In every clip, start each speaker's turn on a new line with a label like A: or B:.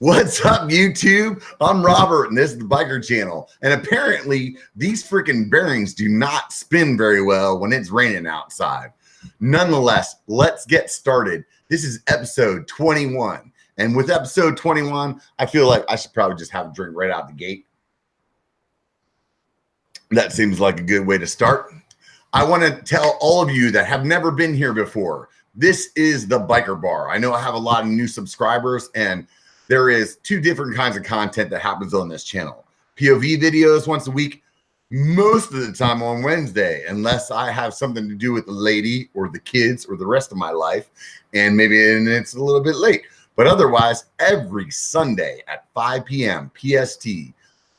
A: What's up, YouTube? I'm Robert, and this is the Biker Channel. And apparently, these freaking bearings do not spin very well when it's raining outside. Nonetheless, let's get started. This is episode 21. And with episode 21, I feel like I should probably just have a drink right out the gate. That seems like a good way to start. I want to tell all of you that have never been here before, this is the Biker Bar. I know I have a lot of new subscribers, and there is two different kinds of content that happens on this channel. POV videos once a week, most of the time on Wednesday, unless I have something to do with the lady or the kids or the rest of my life, and maybe it's a little bit late. But otherwise, every Sunday at 5 p.m. PST,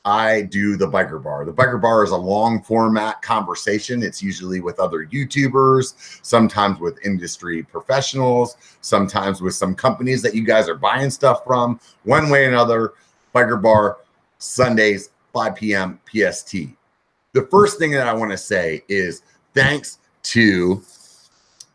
A: I do the Biker Bar. The Biker Bar is a long format conversation. It's usually with other YouTubers, sometimes with industry professionals, sometimes with some companies that you guys are buying stuff from. One way or another, Biker Bar, Sundays, 5 p.m. PST. The first thing that I want to say is thanks to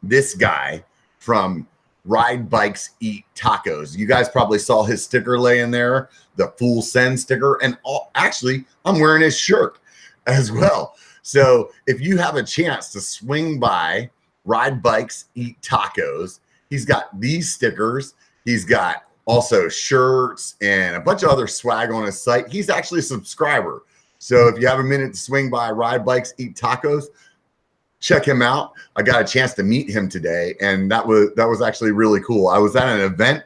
A: this guy from Ride Bikes Eat Tacos. You guys probably saw his sticker laying there, the full send sticker. And actually, I'm wearing his shirt as well. So if you have a chance to swing by Ride Bikes Eat Tacos, he's got these stickers. He's got also shirts and a bunch of other swag on his site. He's actually a subscriber. So if you have a minute to swing by Ride Bikes Eat Tacos, check him out. I got a chance to meet him today, and that was actually really cool. I was at an event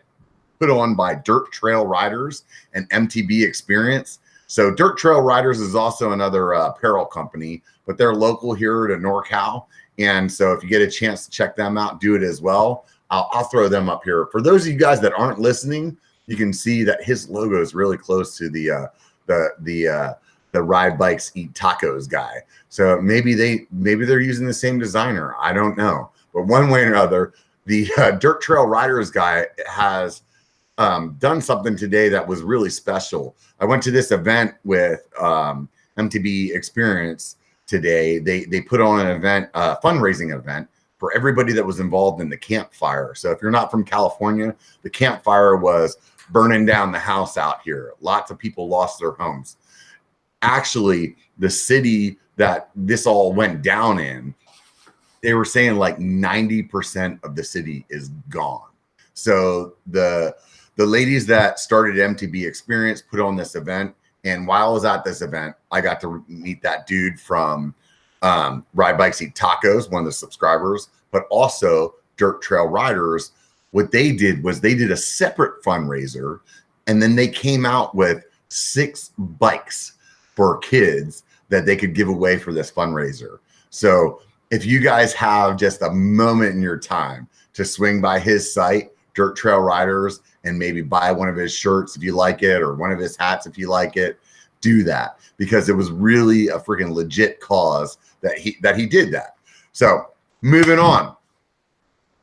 A: put on by Dirt Trail Riders and MTB Experience. So Dirt Trail Riders is also another apparel company, but they're local here to NorCal. And so if you get a chance to check them out, do it as well. I'll throw them up here. For those of you guys that aren't listening, you can see that his logo is really close to the Ride Bikes Eat Tacos guy. So maybe they're using the same designer. I don't know. But one way or another, the Dirt Trail Riders guy has done something today that was really special. I went to this event with MTB Experience today. They put on an event, a fundraising event for everybody that was involved in the campfire. So if you're not from California, the campfire was burning down the house out here. Lots of people lost their homes. Actually, the city that this all went down in, they were saying like 90% of the city is gone. So the ladies that started MTB Experience put on this event. And while I was at this event, I got to meet that dude from Ride Bikes Eat Tacos, one of the subscribers, but also Dirt Trail Riders. What they did was they did a separate fundraiser, and then they came out with 6 bikes for kids that they could give away for this fundraiser. So if you guys have just a moment in your time to swing by his site, Dirt Trail Riders, and maybe buy one of his shirts if you like it, or one of his hats if you like it, do that, because it was really a freaking legit cause that he did that. So moving on.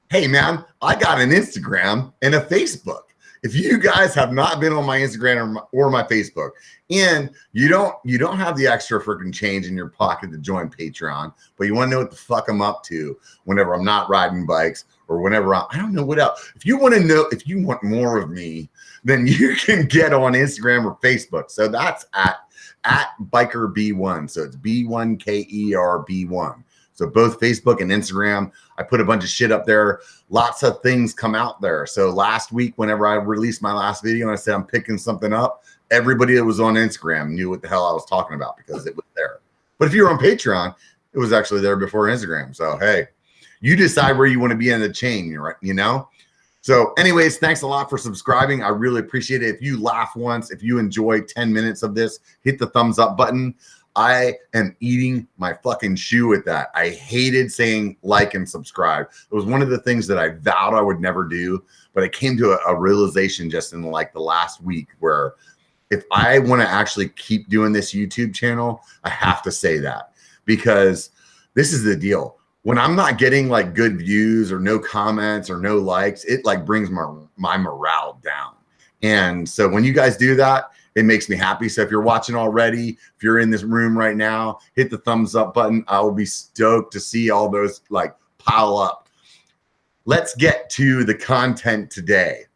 A: Hey man, I got an Instagram and a Facebook. If you guys have not been on my Instagram or my Facebook, and you don't have the extra freaking change in your pocket to join Patreon, but you want to know what the fuck I'm up to whenever I'm not riding bikes, or whenever I don't know what else. If you want to know, if you want more of me, then you can get on Instagram or Facebook. So that's at Biker B1. So it's B1KER B1. So both Facebook and Instagram, I put a bunch of shit up there. Lots of things come out there. So last week, whenever I released my last video and I said I'm picking something up, everybody that was on Instagram knew what the hell I was talking about because it was there. But if you're on Patreon, it was actually there before Instagram. So, hey, you decide where you want to be in the chain, you know? So anyways, thanks a lot for subscribing. I really appreciate it. If you laugh once, if you enjoy 10 minutes of this, hit the thumbs up button. I am eating my fucking shoe with that. I hated saying like and subscribe. It was one of the things that I vowed I would never do, but it came to a realization just in like the last week where if I want to actually keep doing this YouTube channel, I have to say that, because this is the deal. When I'm not getting like good views or no comments or no likes, it like brings my morale down. And so when you guys do that, it makes me happy. So if you're watching already, if you're in this room right now, hit the thumbs up button. I will be stoked to see all those like pile up. Let's get to the content today.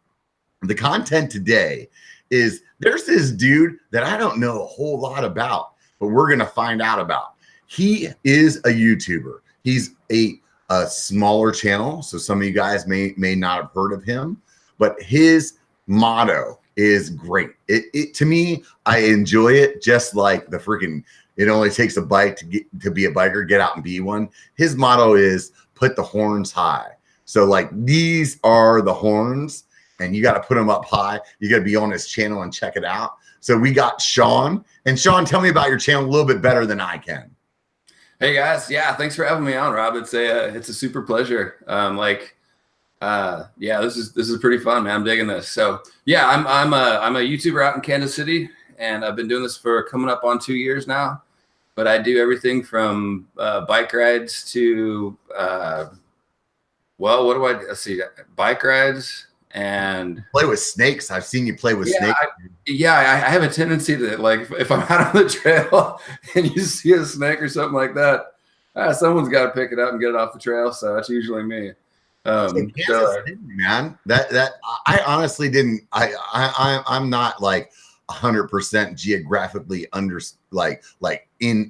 A: the content today is there's this dude that I don't know a whole lot about, but we're going to find out about. He is a YouTuber. He's a smaller channel, so some of you guys may not have heard of him, but his motto is great. It to me, I enjoy it just like the freaking it only takes a bite to be a biker, get out and be one. His motto is put the horns high. So like these are the horns and you got to put them up high. You got to be on his channel and check it out. So we got Shawn. And Shawn, tell me about your channel a little bit better than I can.
B: Hey guys, yeah, thanks for having me on, Rob. It's a super pleasure. Yeah, this is pretty fun, man. I'm digging this. So yeah, I'm a YouTuber out in Kansas City, and I've been doing this for coming up on 2 years now. But I do everything from bike rides to well, what do I let's see, bike rides and
A: play with snakes. I've seen you play with snakes.
B: I have a tendency to, like, if I'm out on the trail and you see a snake or something like that, someone's got to pick it up and get it off the trail. So that's usually me.
A: Man, that I honestly didn't. I'm not like 100% geographically in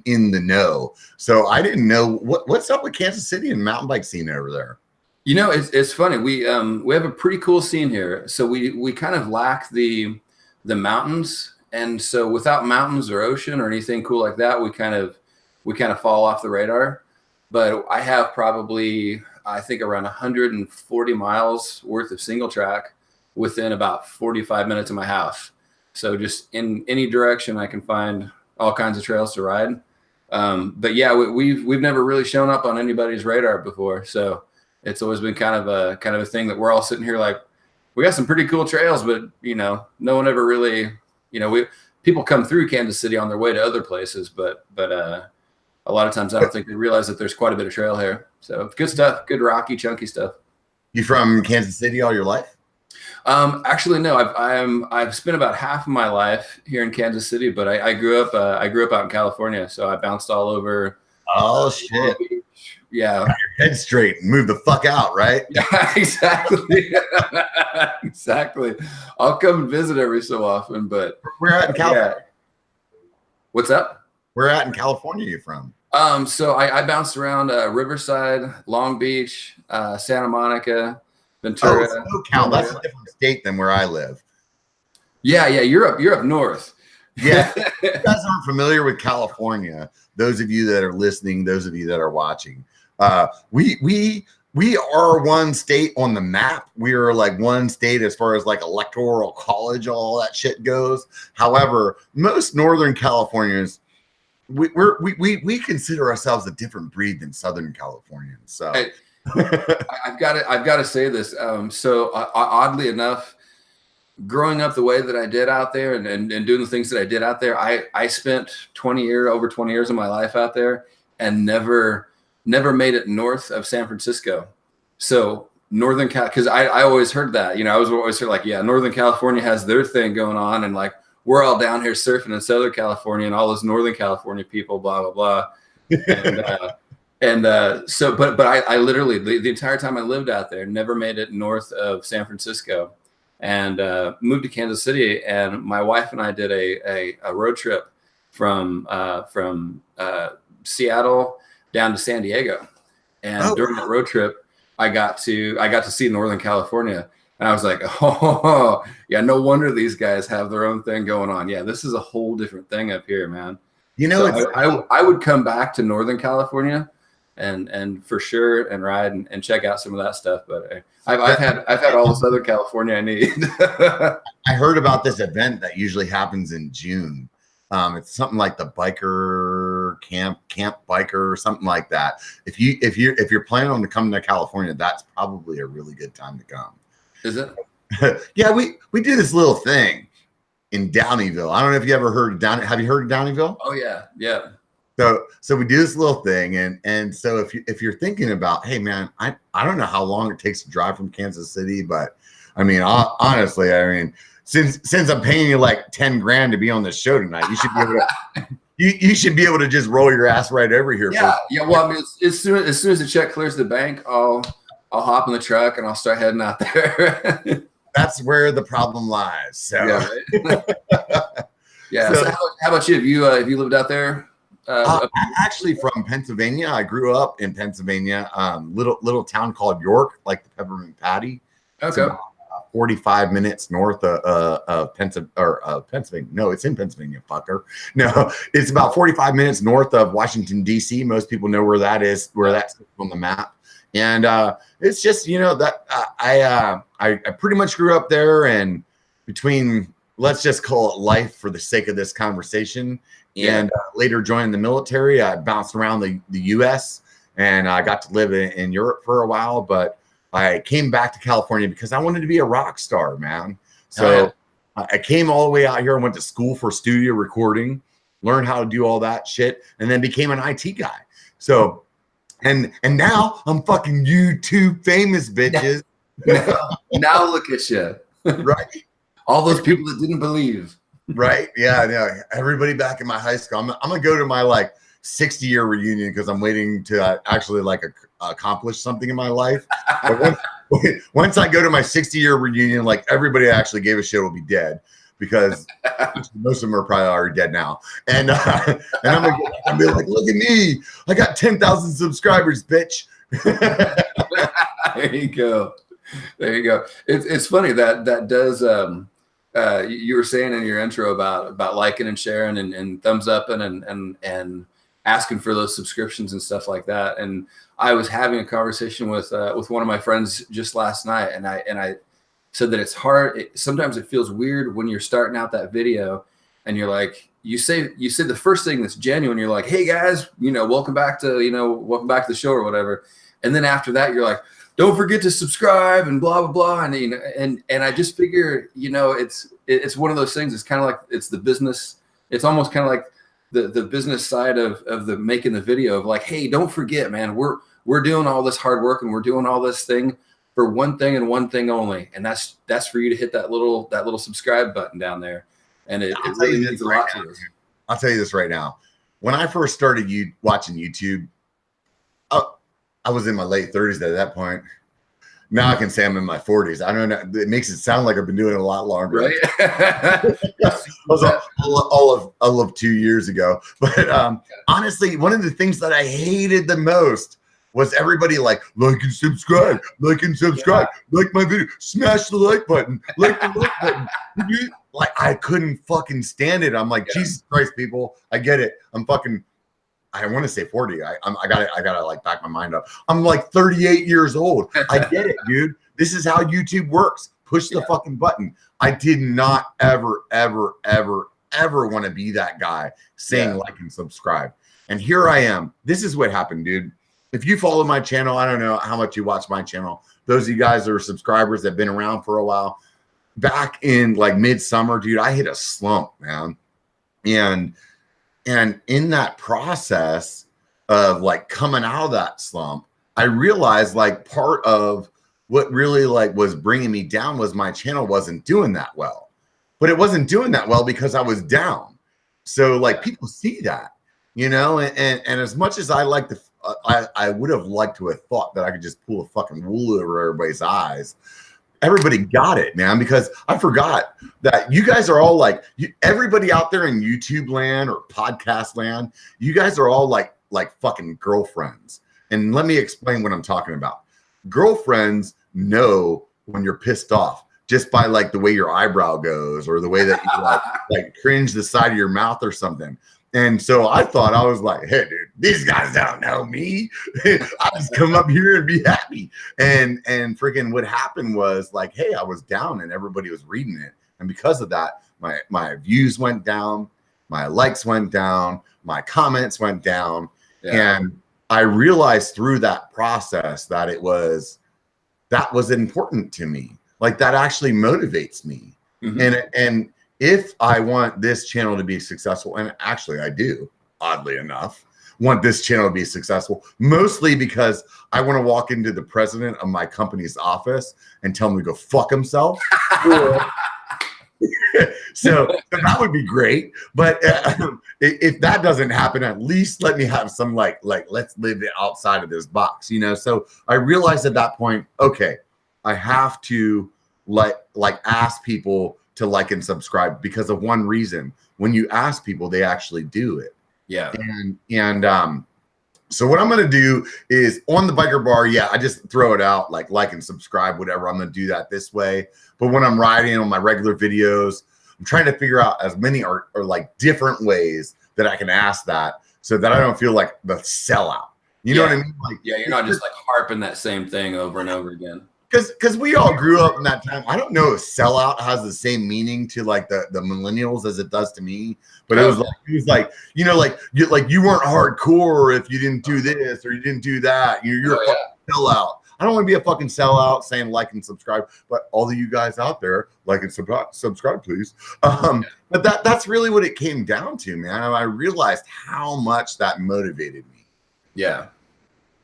A: the know. So I didn't know what's up with Kansas City and mountain bike scene over there.
B: You know, it's funny. We have a pretty cool scene here. So we kind of lack the mountains, and so without mountains or ocean or anything cool like that, we kind of fall off the radar. But I have probably, I think, around 140 miles worth of single track within about 45 minutes of my house. So just in any direction, I can find all kinds of trails to ride. But yeah, we've never really shown up on anybody's radar before. So it's always been kind of a thing that we're all sitting here like, we got some pretty cool trails, but you know, no one ever really, you know, people come through Kansas City on their way to other places, but a lot of times I don't think they realize that there's quite a bit of trail here. So good stuff, good rocky, chunky stuff.
A: You from Kansas City all your life?
B: Actually, no. I've spent about half of my life here in Kansas City, but I grew up out in California, so I bounced all over.
A: Oh shit!
B: Yeah,
A: got your head straight and move the fuck out, right?
B: Yeah, exactly. Exactly. I'll come and visit every so often, but
A: we're at in California.
B: Yeah. What's up?
A: Where at in California are you from?
B: So I bounced around Riverside, Long Beach, Santa Monica, Ventura.
A: Oh, SoCal. That's a different state than where I live.
B: Yeah, you're up north.
A: Yeah. If you guys aren't familiar with California, those of you that are listening, those of you that are watching, we are one state on the map. We are like one state as far as like electoral college, all that shit goes. However, most Northern Californians, we consider ourselves a different breed than Southern Californians. So
B: I've got to say this. So oddly enough, growing up the way that I did out there and doing the things that I did out there, I spent over 20 years of my life out there and never made it north of San Francisco. So Northern Cal, because I always heard that, you know, I was always heard like, yeah, Northern California has their thing going on, and like we're all down here surfing in Southern California and all those Northern California people, blah, blah, blah. But I literally, the entire time I lived out there, never made it north of San Francisco, and moved to Kansas City. And my wife and I did a road trip from Seattle down to San Diego. And during that road trip, I got to see Northern California. And I was like, oh, yeah, no wonder these guys have their own thing going on. Yeah, this is a whole different thing up here, man.
A: You know,
B: so I would come back to Northern California and for sure and ride and check out some of that stuff. But I've had all the Southern California I need.
A: I heard about this event that usually happens in June. It's something like the biker camp biker or something like that. If you're planning on coming to California, that's probably a really good time to come.
B: Is it?
A: Yeah, we do this little thing in Downeyville. I don't know if you ever heard of Downey. Have you heard of Downeyville?
B: Oh yeah, yeah.
A: So we do this little thing, and so if you're thinking about, hey man, I don't know how long it takes to drive from Kansas City, but I mean honestly, I mean since I'm paying you like 10 grand to be on this show tonight, you should be able to you should be able to just roll your ass right over here.
B: Yeah, yeah. Well, I mean, as soon as the check clears the bank, I'll hop in the truck and I'll start heading out there.
A: that's where the problem lies. So
B: yeah, right? Yeah. So how about you? Have you lived out there?
A: I'm actually from Pennsylvania. I grew up in Pennsylvania, little town called York, like the peppermint patty. It's
B: Okay.
A: about 45 minutes north of Pennsylvania. No, it's in Pennsylvania, fucker. No, it's about 45 minutes north of Washington, D.C. Most people know where that is, where that's on the map. And it's just, that I pretty much grew up there, and between, let's just call it life for the sake of this conversation, and later joined the military. I bounced around the U.S. and I got to live in Europe for a while, but I came back to California because I wanted to be a rock star, man. So I came all the way out here and went to school for studio recording, learned how to do all that shit, and then became an IT guy. So, and now I'm fucking YouTube famous, bitches.
B: Now look at you.
A: Right.
B: All those people that didn't believe.
A: Right. Yeah. Everybody back in my high school. I'm going to go to my 60-year reunion because I'm waiting to actually accomplish something in my life. But once I go to my 60-year reunion, everybody I actually gave a shit will be dead, because most of them are probably already dead now. And I'm gonna be like, look at me, I got 10,000 subscribers, bitch.
B: There you go. It's funny that does. You were saying in your intro about liking and sharing and thumbs up and asking for those subscriptions and stuff like that. And I was having a conversation with one of my friends just last night, and I said that it's hard. Sometimes it feels weird when you're starting out that video and you're like, you say the first thing that's genuine. You're like, hey guys, welcome back to the show or whatever. And then after that, you're like, don't forget to subscribe and blah, blah, blah. And I just figure, it's one of those things. It's kind of like, it's the business. It's almost kind of like the business side of the making the video of like, hey, don't forget, man, we're doing all this hard work and we're doing all this thing for one thing and one thing only. And that's for you to hit that little subscribe button down there. And it really means a lot to us.
A: I'll tell you this right now. When I first started watching YouTube, I was in my late 30s at that point. Now I can say I'm in my 40s. I don't know. It makes it sound like I've been doing it a lot longer.
B: Right?
A: all of 2 years ago. But honestly, one of the things that I hated the most was everybody like and subscribe, like my video, smash the like button, like the like button. I couldn't fucking stand it. I'm like, Jesus Christ, people, I get it. I want to say 40. I gotta back my mind up. I'm 38 years old. I get it, dude. This is how YouTube works. Push the fucking button. I did not ever want to be that guy saying like and subscribe. And here I am. This is what happened, dude. If you follow my channel, I don't know how much you watch my channel. Those of you guys that are subscribers that have been around for a while, back in midsummer, dude, I hit a slump, man. And in that process of coming out of that slump, I realized part of what really was bringing me down was my channel wasn't doing that well. But it wasn't doing that well because I was down. So people see that, and as much as I I would have liked to have thought that I could just pull a fucking wool over everybody's eyes. Everybody got it, man, because I forgot that you guys are all everybody out there in YouTube land or podcast land, you guys are all like fucking girlfriends. And let me explain what I'm talking about. Girlfriends know when you're pissed off just by the way your eyebrow goes or the way that you cringe the side of your mouth or something. And so I thought, I was like, hey, dude, these guys don't know me. I just come up here and be happy. And freaking what happened was hey, I was down and everybody was reading it. And because of that, my views went down, my likes went down, my comments went down. Yeah. And I realized through that process that that was important to me. That actually motivates me. Mm-hmm. And if I want this channel to be successful, and actually I do, oddly enough, want this channel to be successful, mostly because I want to walk into the president of my company's office and tell him to go fuck himself. So that would be great. But if that doesn't happen, at least let me have some let's live outside of this box, So I realized at that point, okay, I have to like ask people to like and subscribe because of one reason. When you ask people, they actually do it.
B: Yeah.
A: And so what I'm going to do is on the Biker Bar, yeah, I just throw it out like and subscribe, whatever. I'm going to do that this way. But when I'm riding on my regular videos, I'm trying to figure out as many or like different ways that I can ask that so that I don't feel like the sellout. You know what I mean? Like,
B: yeah, you're not just like harping that same thing over and over again.
A: Because we all grew up in that time. I don't know if sellout has the same meaning to like the millennials as it does to me. But it was like you know, like you weren't hardcore if you didn't do this or you didn't do that. You're a fucking sellout. I don't want to be a fucking sellout saying like and subscribe, but all of you guys out there, like and subscribe, please. But that's really what it came down to, man. I realized how much that motivated me.
B: Yeah.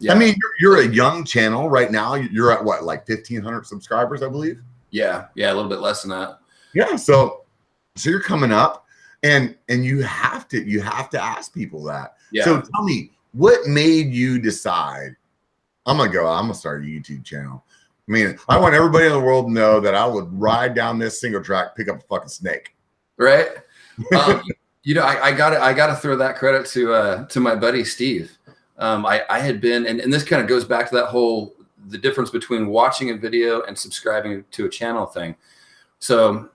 A: I mean, you're a young channel right now. You're at what, like 1,500 subscribers, I believe.
B: Yeah, a little bit less than that.
A: Yeah, so you're coming up, and you have to ask people that.
B: Yeah.
A: So tell me, what made you decide I'm gonna start a YouTube channel? I mean, I want everybody in the world to know that I would ride down this single track, pick up a fucking snake.
B: Right. You know, I gotta throw that credit to my buddy Steve. I had been, and this kind of goes back to the difference between watching a video and subscribing to a channel thing. So,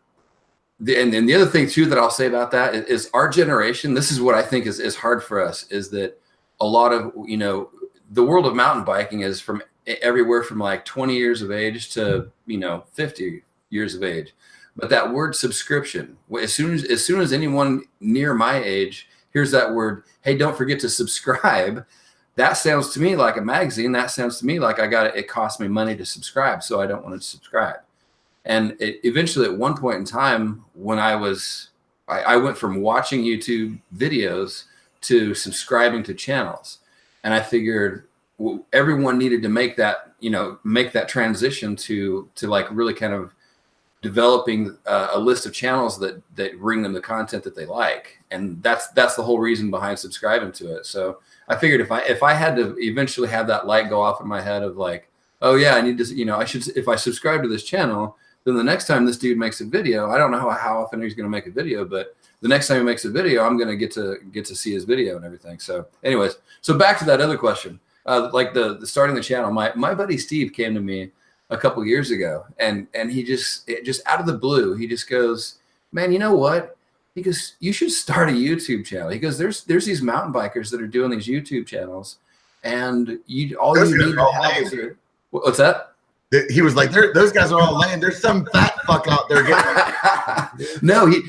B: and the other thing too that I'll say about that is our generation. This is what I think is hard for us, is that a lot of, you know, the world of mountain biking is from everywhere from like 20 years of age to, you know, 50 years of age. But that word subscription, as soon as anyone near my age hears that word, hey, don't forget to subscribe. That sounds to me like a magazine. That sounds to me like it cost me money to subscribe, so I don't want to subscribe. And eventually at one point in time when I went from watching YouTube videos to subscribing to channels. And I figured everyone needed to make that transition to like really kind of developing a list of channels that bring them the content that they like. And that's the whole reason behind subscribing to it. So I figured if I had to eventually have that light go off in my head of like, oh yeah, I need to, you know, if I subscribe to this channel, then the next time this dude makes a video, I don't know how often he's going to make a video, but the next time he makes a video, I'm going to get to see his video and everything. So anyways, so back to that other question, like the starting the channel, my buddy Steve came to me a couple years ago, and he just out of the blue, he just goes, man, you know what? He goes, you should start a YouTube channel. He goes, there's these mountain bikers that are doing these YouTube channels, and all you need to have is what's that?
A: He was like, those guys are all lame. There's some fat fuck out there getting.
B: No, he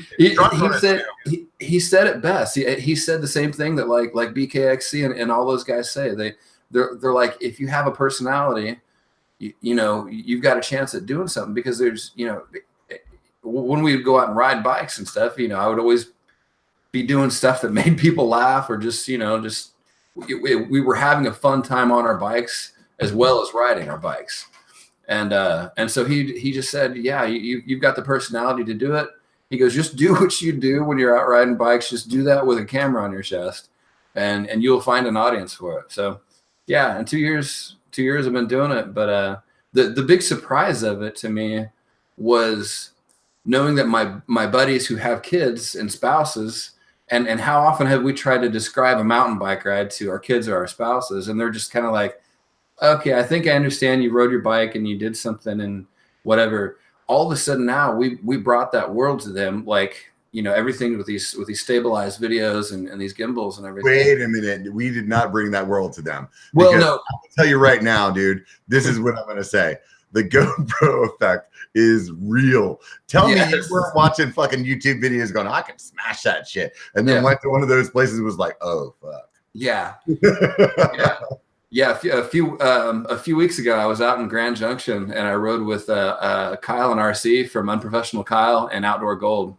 B: said it best. He said the same thing that like BKXC and all those guys say. They're like, if you have a personality, you know, you've got a chance at doing something, because there's, you know, when we would go out and ride bikes and stuff, you know, I would always be doing stuff that made people laugh, or just, you know, we were having a fun time on our bikes as well as riding our bikes. And so he just said, yeah, you've got the personality to do it. He goes, just do what you do when you're out riding bikes. Just do that with a camera on your chest, and you'll find an audience for it. So yeah, in 2 years I've been doing it. But the big surprise of it to me was knowing that my buddies who have kids and spouses, and how often have we tried to describe a mountain bike ride to our kids or our spouses, and they're just kind of like, okay, I think I understand you rode your bike and you did something and whatever. All of a sudden now we brought that world to them, like, you know, everything with these stabilized videos and these gimbals and everything.
A: Wait a minute, we did not bring that world to them.
B: Well, no,
A: I'll tell you right now, dude, this is what I'm going to say. The GoPro effect is real. Tell me you weren't watching fucking YouTube videos going, I can smash that shit, and then went to one of those places and was like, oh fuck.
B: Yeah. Yeah, a few weeks ago, I was out in Grand Junction, and I rode with Kyle and RC from Unprofessional Kyle and Outdoor Gold,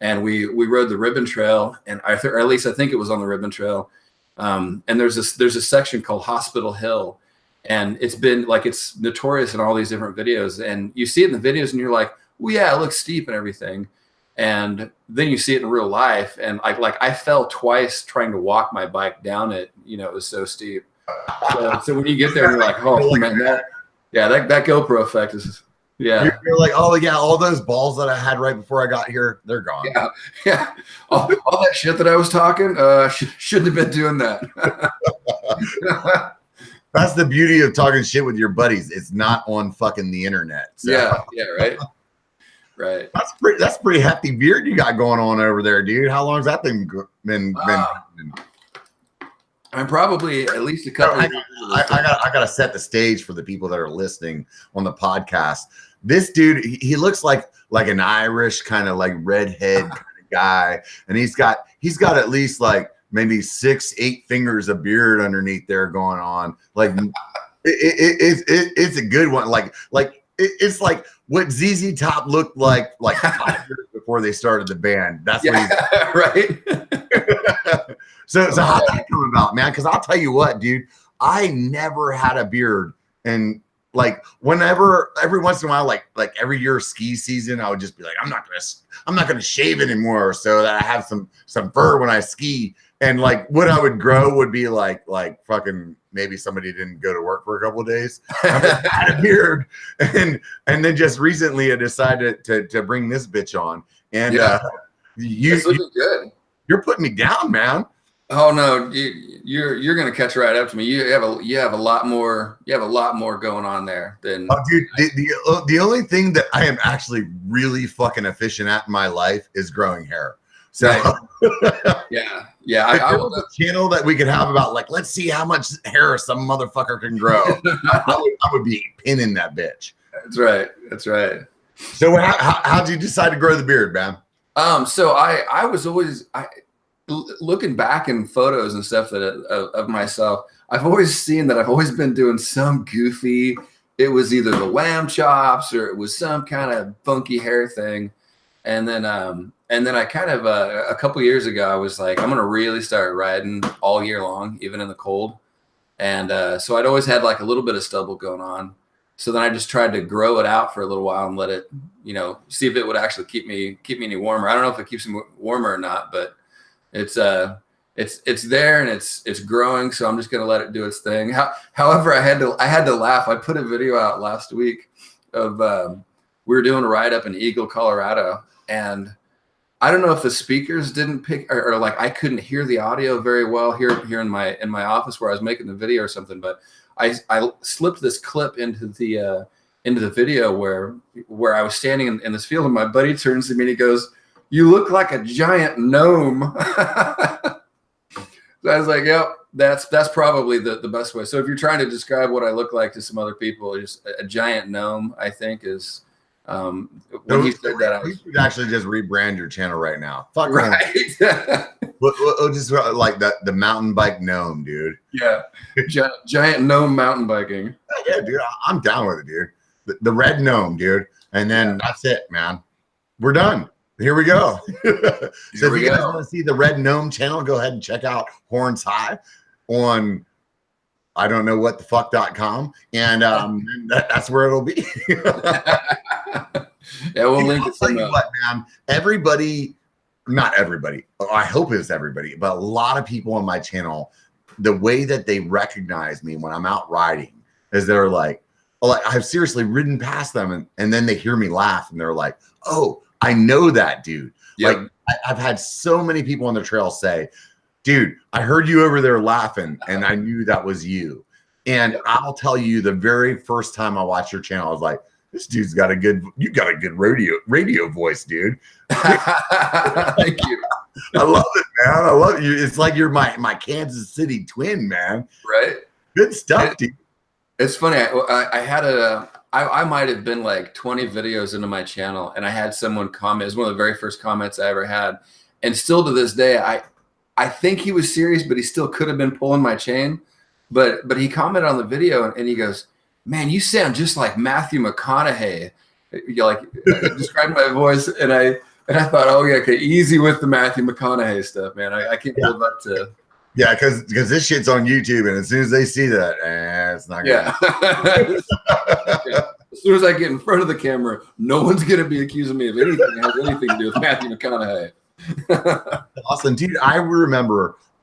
B: and we rode the Ribbon Trail, and or at least I think it was on the Ribbon Trail. And there's a section called Hospital Hill, and it's notorious in all these different videos, and you see it in the videos, and you're like, well, yeah, it looks steep and everything, and then you see it in real life, and I fell twice trying to walk my bike down it. You know, it was so steep. So when you get there, you're like, oh man, that GoPro effect is Yeah.
A: You're like, oh yeah, all those balls that I had right before I got here, they're gone.
B: Yeah. Yeah. All that shit that I was talking, shouldn't have been doing that.
A: That's the beauty of talking shit with your buddies. It's not on fucking the internet. So.
B: Yeah. Yeah. Right. Right.
A: That's pretty hefty beard you got going on over there, dude. How long's that thing been?
B: I'm probably at least a couple.
A: I gotta set the stage for the people that are listening on the podcast. This dude, he looks like an Irish kind of like redhead kind of guy, and he's got at least like maybe 6-8 fingers of beard underneath there going on. Like it's a good one. It's like what ZZ Top looked like 5 years before they started the band. That's what he's
B: right.
A: So how'd that come about, man? Because I'll tell you what, dude, I never had a beard, and like every once in a while, like every year ski season, I would just be like, I'm not gonna shave anymore, so that I have some fur when I ski. And like what I would grow would be like fucking maybe somebody didn't go to work for a couple of days. I had a beard, and then just recently I decided to bring this bitch on, and
B: it's looking good.
A: You're putting me down, man.
B: Oh no, you're gonna catch right up to me. You have a lot more going on there than.
A: Oh, dude, the only thing that I am actually really fucking efficient at in my life is growing hair. So
B: right. yeah. I
A: will a channel that we could have about like, let's see how much hair some motherfucker can grow. I would be pinning that bitch.
B: That's right.
A: So how'd you decide to grow the beard, man?
B: So I was always looking back in photos and stuff of myself. I've always seen that I've always been doing some goofy. It was either the lamb chops or it was some kind of funky hair thing, and then I kind of a couple years ago I was like, I'm gonna really start riding all year long, even in the cold, and so I'd always had like a little bit of stubble going on. So then I just tried to grow it out for a little while and let it, see if it would actually keep me any warmer. I don't know if it keeps me warmer or not, but it's there and it's growing. So I'm just gonna let it do its thing. However, I had to laugh. I put a video out last week of we were doing a ride up in Eagle, Colorado, and I don't know if the speakers didn't pick or like I couldn't hear the audio very well here in my office where I was making the video or something, but I slipped this clip into the video where I was standing in this field, and my buddy turns to me and he goes, "You look like a giant gnome." So I was like, "Yep, that's probably the best way." So if you're trying to describe what I look like to some other people, just a giant gnome, I think is. When you said that,
A: you should actually just rebrand your channel right now. Fuck
B: right.
A: We'll just like the mountain bike gnome, dude.
B: Yeah, giant gnome mountain biking.
A: Yeah, dude, I'm down with it, dude. The red gnome, dude, and then that's it, man. We're done. Here we go. So if you guys want to see the red gnome channel, go ahead and check out Horns High on I don't know what the fuck.com, and that's where it'll be.
B: Yeah, we'll link it.
A: I'll tell you what, man. Everybody, not everybody. I hope it's everybody, but a lot of people on my channel, the way that they recognize me when I'm out riding is they're like, I've seriously ridden past them, and then they hear me laugh, and they're like, "Oh, I know that dude." Yep. Like I've had so many people on the trail say, "Dude, I heard you over there laughing, and I knew that was you." And I'll tell you, the very first time I watched your channel, I was like, "This dude's got you got a good radio voice, dude."
B: Thank you.
A: I love it, man. I love you. It's like you're my Kansas City twin, man.
B: Right.
A: Good stuff, dude.
B: It's funny. I had I might have been like 20 videos into my channel, and I had someone comment. It was one of the very first comments I ever had, and still to this day, I think he was serious, but he still could have been pulling my chain. But he commented on the video, and he goes, "Man, you sound just like Matthew McConaughey." You like described my voice, and I thought, "Oh yeah, okay, easy with the Matthew McConaughey stuff, man. I can't live up to."
A: Yeah, because this shit's on YouTube, and as soon as they see that, it's not good.
B: Yeah. As soon as I get in front of the camera, no one's gonna be accusing me of anything that has anything to do with Matthew McConaughey.
A: Awesome, dude.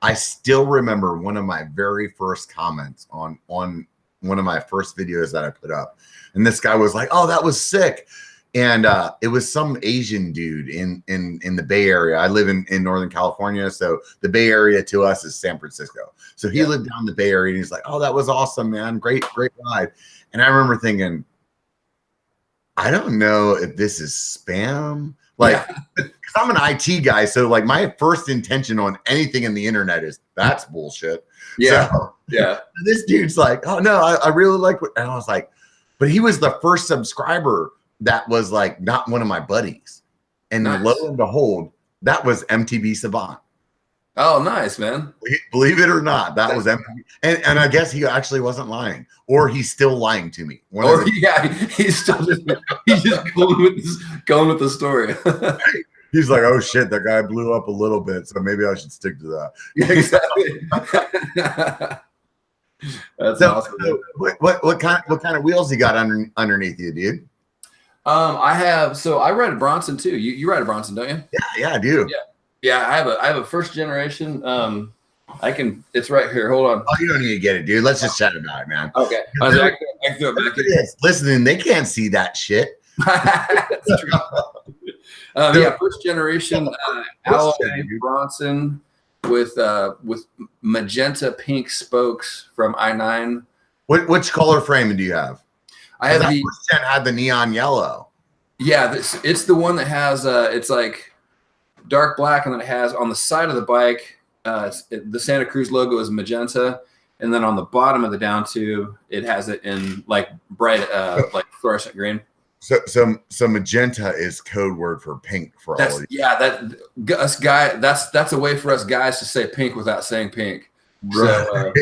A: I still remember one of my very first comments on one one of my first videos that I put up, and this guy was like, "Oh, that was sick." And it was some Asian dude in the Bay Area. I live in Northern California, so the Bay Area to us is San Francisco. So he lived down in the Bay Area, and he's like, "Oh, that was awesome, man! Great ride." And I remember thinking, I don't know if this is spam, like, because I'm an IT guy, so like my first intention on anything in the internet is that's bullshit.
B: Yeah,
A: so,
B: yeah.
A: This dude's like, "Oh no, I really like what," and I was like, but he was the first subscriber that was like not one of my buddies, and lo and behold, that was MTB Savant.
B: Oh, nice, man.
A: Believe it or not, that was MTB, and I guess he actually wasn't lying, or he's still lying to me.
B: He's still just going with the story.
A: He's like, "Oh shit, that guy blew up a little bit, so maybe I should stick to that."
B: Exactly. That's awesome.
A: So what kind of wheels you got underneath you, dude?
B: I ride a Bronson too. You ride a Bronson, don't you?
A: Yeah, I do.
B: Yeah. I have a first generation. It's right here. Hold on.
A: Oh, you don't need to get it, dude. Let's just chat about it, man.
B: Okay. I can throw it back in.
A: Listening, they can't see that shit.
B: That's true. First generation alloy Bronson with magenta pink spokes from I9.
A: Which color framing do you have?
B: I have the
A: first gen had the neon yellow.
B: Yeah, it's the one that has it's like dark black, and then it has on the side of the bike the Santa Cruz logo is magenta, and then on the bottom of the down tube it has it in like bright like fluorescent green.
A: So magenta is code word for pink for all of you.
B: Yeah, that's a way for us guys to say pink without saying pink.
A: Right.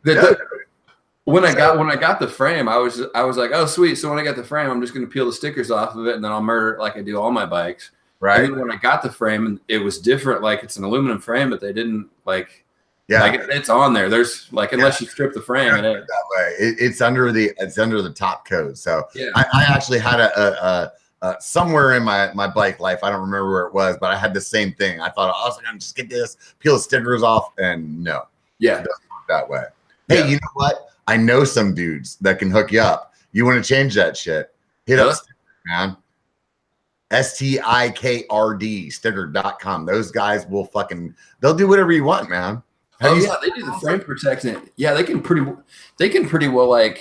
B: So, when I got the frame, I was like, oh sweet. So when I got the frame, I'm just gonna peel the stickers off of it, and then I'll murder it like I do all my bikes. Right. And then when I got the frame, it was different. Like it's an aluminum frame, but they didn't like. Yeah. Like it's on there. There's like unless you strip the frame, it ain't
A: that way. It's under the top coat. So
B: yeah.
A: I actually had a somewhere in my bike life, I don't remember where it was, but I had the same thing. I thought I was gonna just get this, peel the stickers off, and no.
B: Yeah.
A: It doesn't work that way. Hey, you know what? I know some dudes that can hook you up. You want to change that shit? Hit up Sticker, man. STIKRD sticker.com. Those guys will they'll do whatever you want, man.
B: They do the frame protection. Yeah, they can pretty well like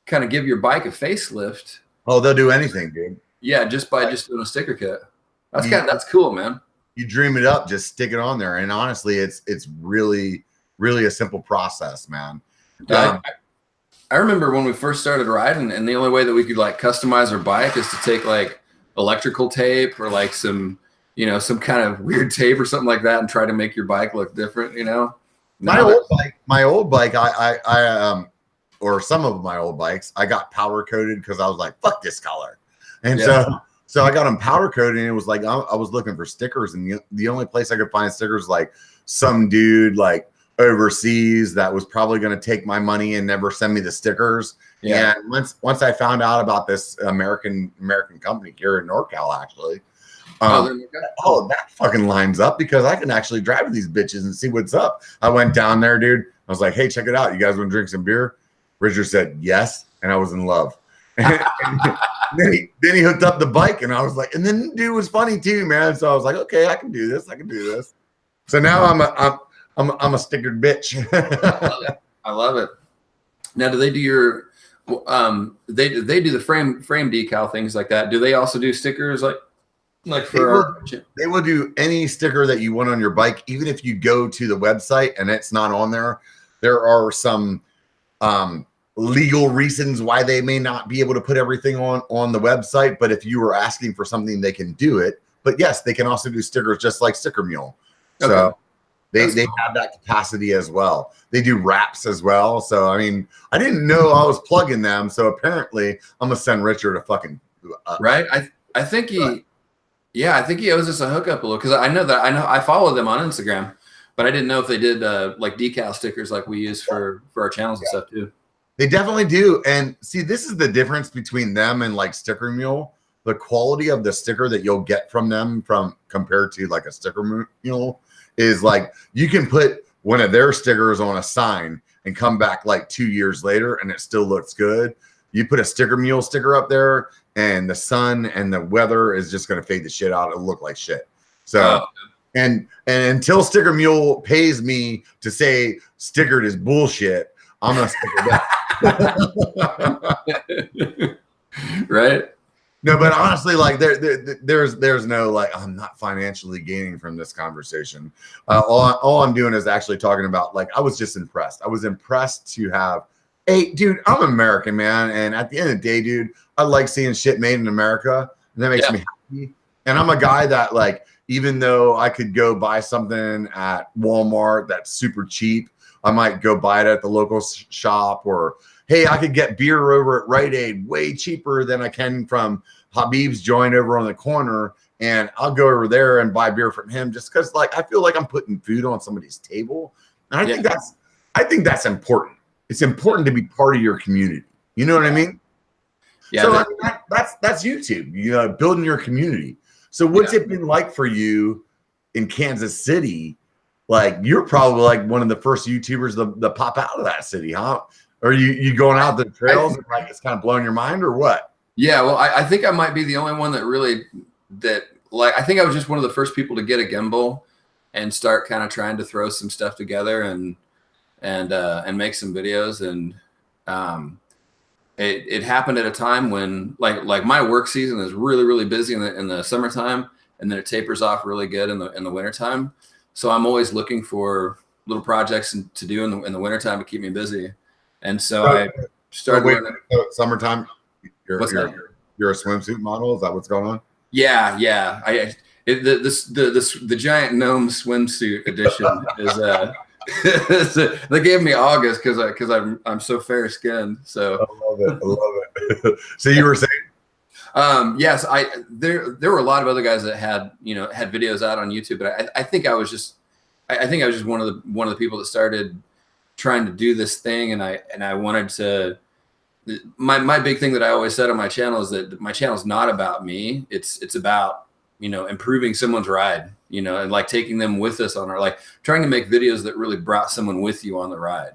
B: kind of give your bike a facelift.
A: Oh, they'll do anything, dude.
B: Yeah, just doing a sticker kit. That's cool, man.
A: You dream it up, just stick it on there. And honestly, it's really, really a simple process, man.
B: I remember when we first started riding, and the only way that we could like customize our bike is to take like electrical tape or like some kind of weird tape or something like that, and try to make your bike look different. My
A: old bike, I or some of my old bikes, I got powder coated because I was like, fuck this color, and so I got them powder coated, and it was like I was looking for stickers, and the only place I could find stickers like some dude like overseas that was probably going to take my money and never send me the stickers. Yeah. And once I found out about this American company here in NorCal, actually, that fucking lines up because I can actually drive these bitches and see what's up. I went down there, dude. I was like, hey, check it out. You guys want to drink some beer? Richard said yes, and I was in love. And then he hooked up the bike, and I was like, and then the dude was funny too, man. So I was like, okay, I can do this. So now I'm a stickered bitch.
B: I love it. Now, do they do your they do the frame decal things like that? Do they also do stickers like for
A: they will do any sticker that you want on your bike, even if you go to the website and it's not on there. There are some legal reasons why they may not be able to put everything on the website, but if you were asking for something, they can do it. But yes, they can also do stickers just like Sticker Mule. Okay. So they have that capacity as well. They do wraps as well. So, I mean, I didn't know I was plugging them. So apparently I'm going to send Richard a fucking.
B: Right. I think he owes us a hookup a little. Cause I follow them on Instagram, but I didn't know if they did like decal stickers like we use for our channels and stuff too.
A: They definitely do. And see, this is the difference between them and like Sticker Mule. The quality of the sticker that you'll get from them compared to like a Sticker Mule is like you can put one of their stickers on a sign and come back like 2 years later and it still looks good. You put a Sticker Mule sticker up there and the sun and the weather is just going to fade the shit out. It'll look like shit. So, and until Sticker Mule pays me to say stickered is bullshit, I'm going to sticker that.
B: Right.
A: No, but honestly, like there's no like I'm not financially gaining from this conversation. All I'm doing is actually talking about like I was just impressed. I was impressed to have dude, I'm American, man, and at the end of the day, dude, I like seeing shit made in America, and that makes me happy. And I'm a guy that like even though I could go buy something at Walmart that's super cheap, I might go buy it at the local shop, or hey, I could get beer over at Rite Aid way cheaper than I can from Habib's joint over on the corner. And I'll go over there and buy beer from him just because like I feel like I'm putting food on somebody's table. And I think that's important. It's important to be part of your community. You know what I mean? Yeah. So that's YouTube, you know, building your community. So what's it been like for you in Kansas City? Like you're probably like one of the first YouTubers that pop out of that city, huh? Or you going out the trails and like it's kind of blowing your mind, or what? Yeah,
B: well, I think I might be the only one that I think I was just one of the first people to get a gimbal and start kind of trying to throw some stuff together and make some videos. And it happened at a time when like my work season is really, really busy in the summertime, and then it tapers off really good in the wintertime. So I'm always looking for little projects to do in the wintertime to keep me busy. And so I started.
A: Summertime. You're a swimsuit model. Is that what's going on? Yeah.
B: The giant gnome swimsuit edition is. They gave me August because I'm so fair skinned. So
A: I love it. So you were saying.
B: Yes, there were a lot of other guys that had videos out on YouTube, but I think I was just one of the people that started trying to do this thing, and I wanted to. My big thing that I always said on my channel is that my channel is not about me. It's about improving someone's ride, and like taking them with us on our like trying to make videos that really brought someone with you on the ride.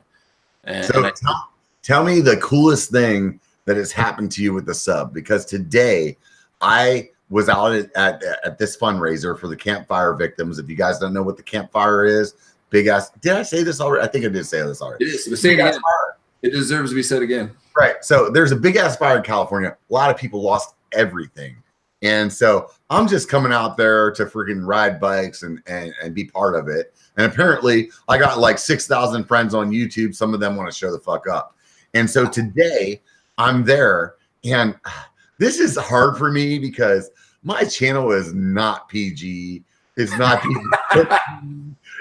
B: And
A: tell me the coolest thing that has happened to you with the sub, because today I was out at this fundraiser for the campfire victims. If you guys don't know what the campfire is, big ass. Did I say this already? I think I did say this already.
B: It is. But say it again. It deserves to be said again.
A: Right. So there's a big ass fire in California. A lot of people lost everything. And so I'm just coming out there to freaking ride bikes and be part of it. And apparently I got like 6,000 friends on YouTube. Some of them want to show the fuck up. And so today I'm there, and this is hard for me because my channel is not PG. It's not PG.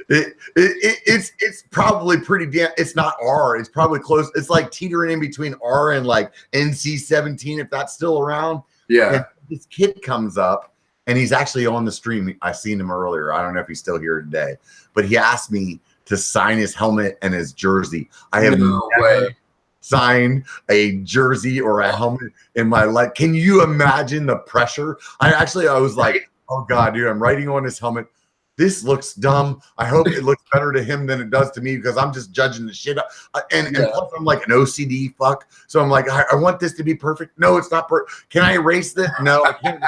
A: It's probably pretty damn. It's not R. It's probably close. It's like teetering in between R and like NC-17, if that's still around.
B: Yeah.
A: And this kid comes up, and he's actually on the stream. I seen him earlier. I don't know if he's still here today, but he asked me to sign his helmet and his jersey. I have never signed a jersey or a helmet in my life. Can you imagine the pressure? I was like, oh God, dude, I'm writing on his helmet. This looks dumb. I hope it looks better to him than it does to me, because I'm just judging the shit up. And plus I'm like an OCD fuck. So I'm like, I want this to be perfect. No, it's not perfect. Can I erase this? No, I can't.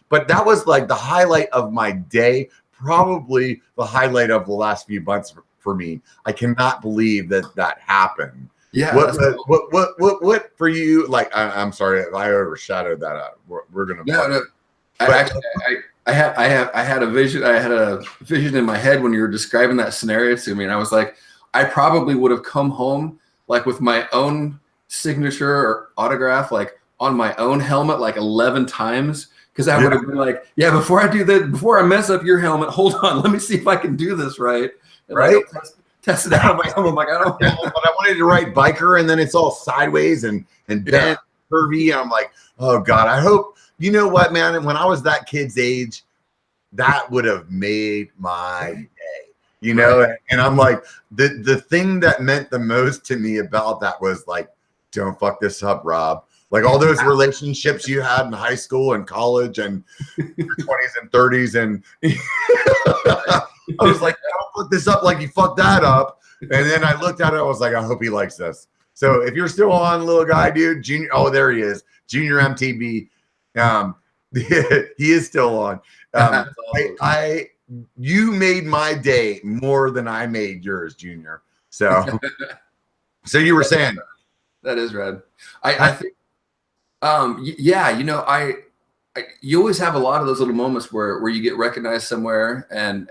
A: But that was like the highlight of my day. Probably the highlight of the last few months for me. I cannot believe that happened.
B: Yeah.
A: What for you? Like, I'm sorry if I overshadowed that. We're gonna.
B: No. I had a vision. I had a vision in my head when you were describing that scenario to me, and I was like, I probably would have come home like with my own signature or autograph, like on my own helmet, like 11 times, because I would have been like, yeah, before I do that, before I mess up your helmet, hold on, let me see if I can do this right. And
A: right.
B: Test it out on my helmet. Like, I don't know.
A: But I wanted to write biker, and then it's all sideways and bent, curvy. And I'm like, oh God, I hope. You know what, man? When I was that kid's age, that would have made my day, you know? Right. And I'm like, the thing that meant the most to me about that was like, don't fuck this up, Rob. Like all those relationships you had in high school and college and your 20s and 30s. And I was like, don't fucked this up like he fucked that up. And then I looked at it, I was like, I hope he likes this. So if you're still on, little guy, dude, Junior, oh, there he is, Junior MTB. He is still on. You made my day more than I made yours, Junior. So, so you were saying
B: that is rad. I think, yeah, you know, you always have a lot of those little moments where you get recognized somewhere, and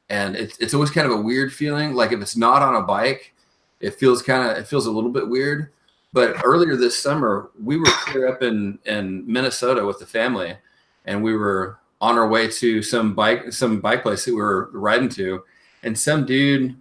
B: it's always kind of a weird feeling. Like if it's not on a bike, it feels a little bit weird. But earlier this summer, we were clear up in Minnesota with the family, and we were on our way to some bike place that we were riding to, and some dude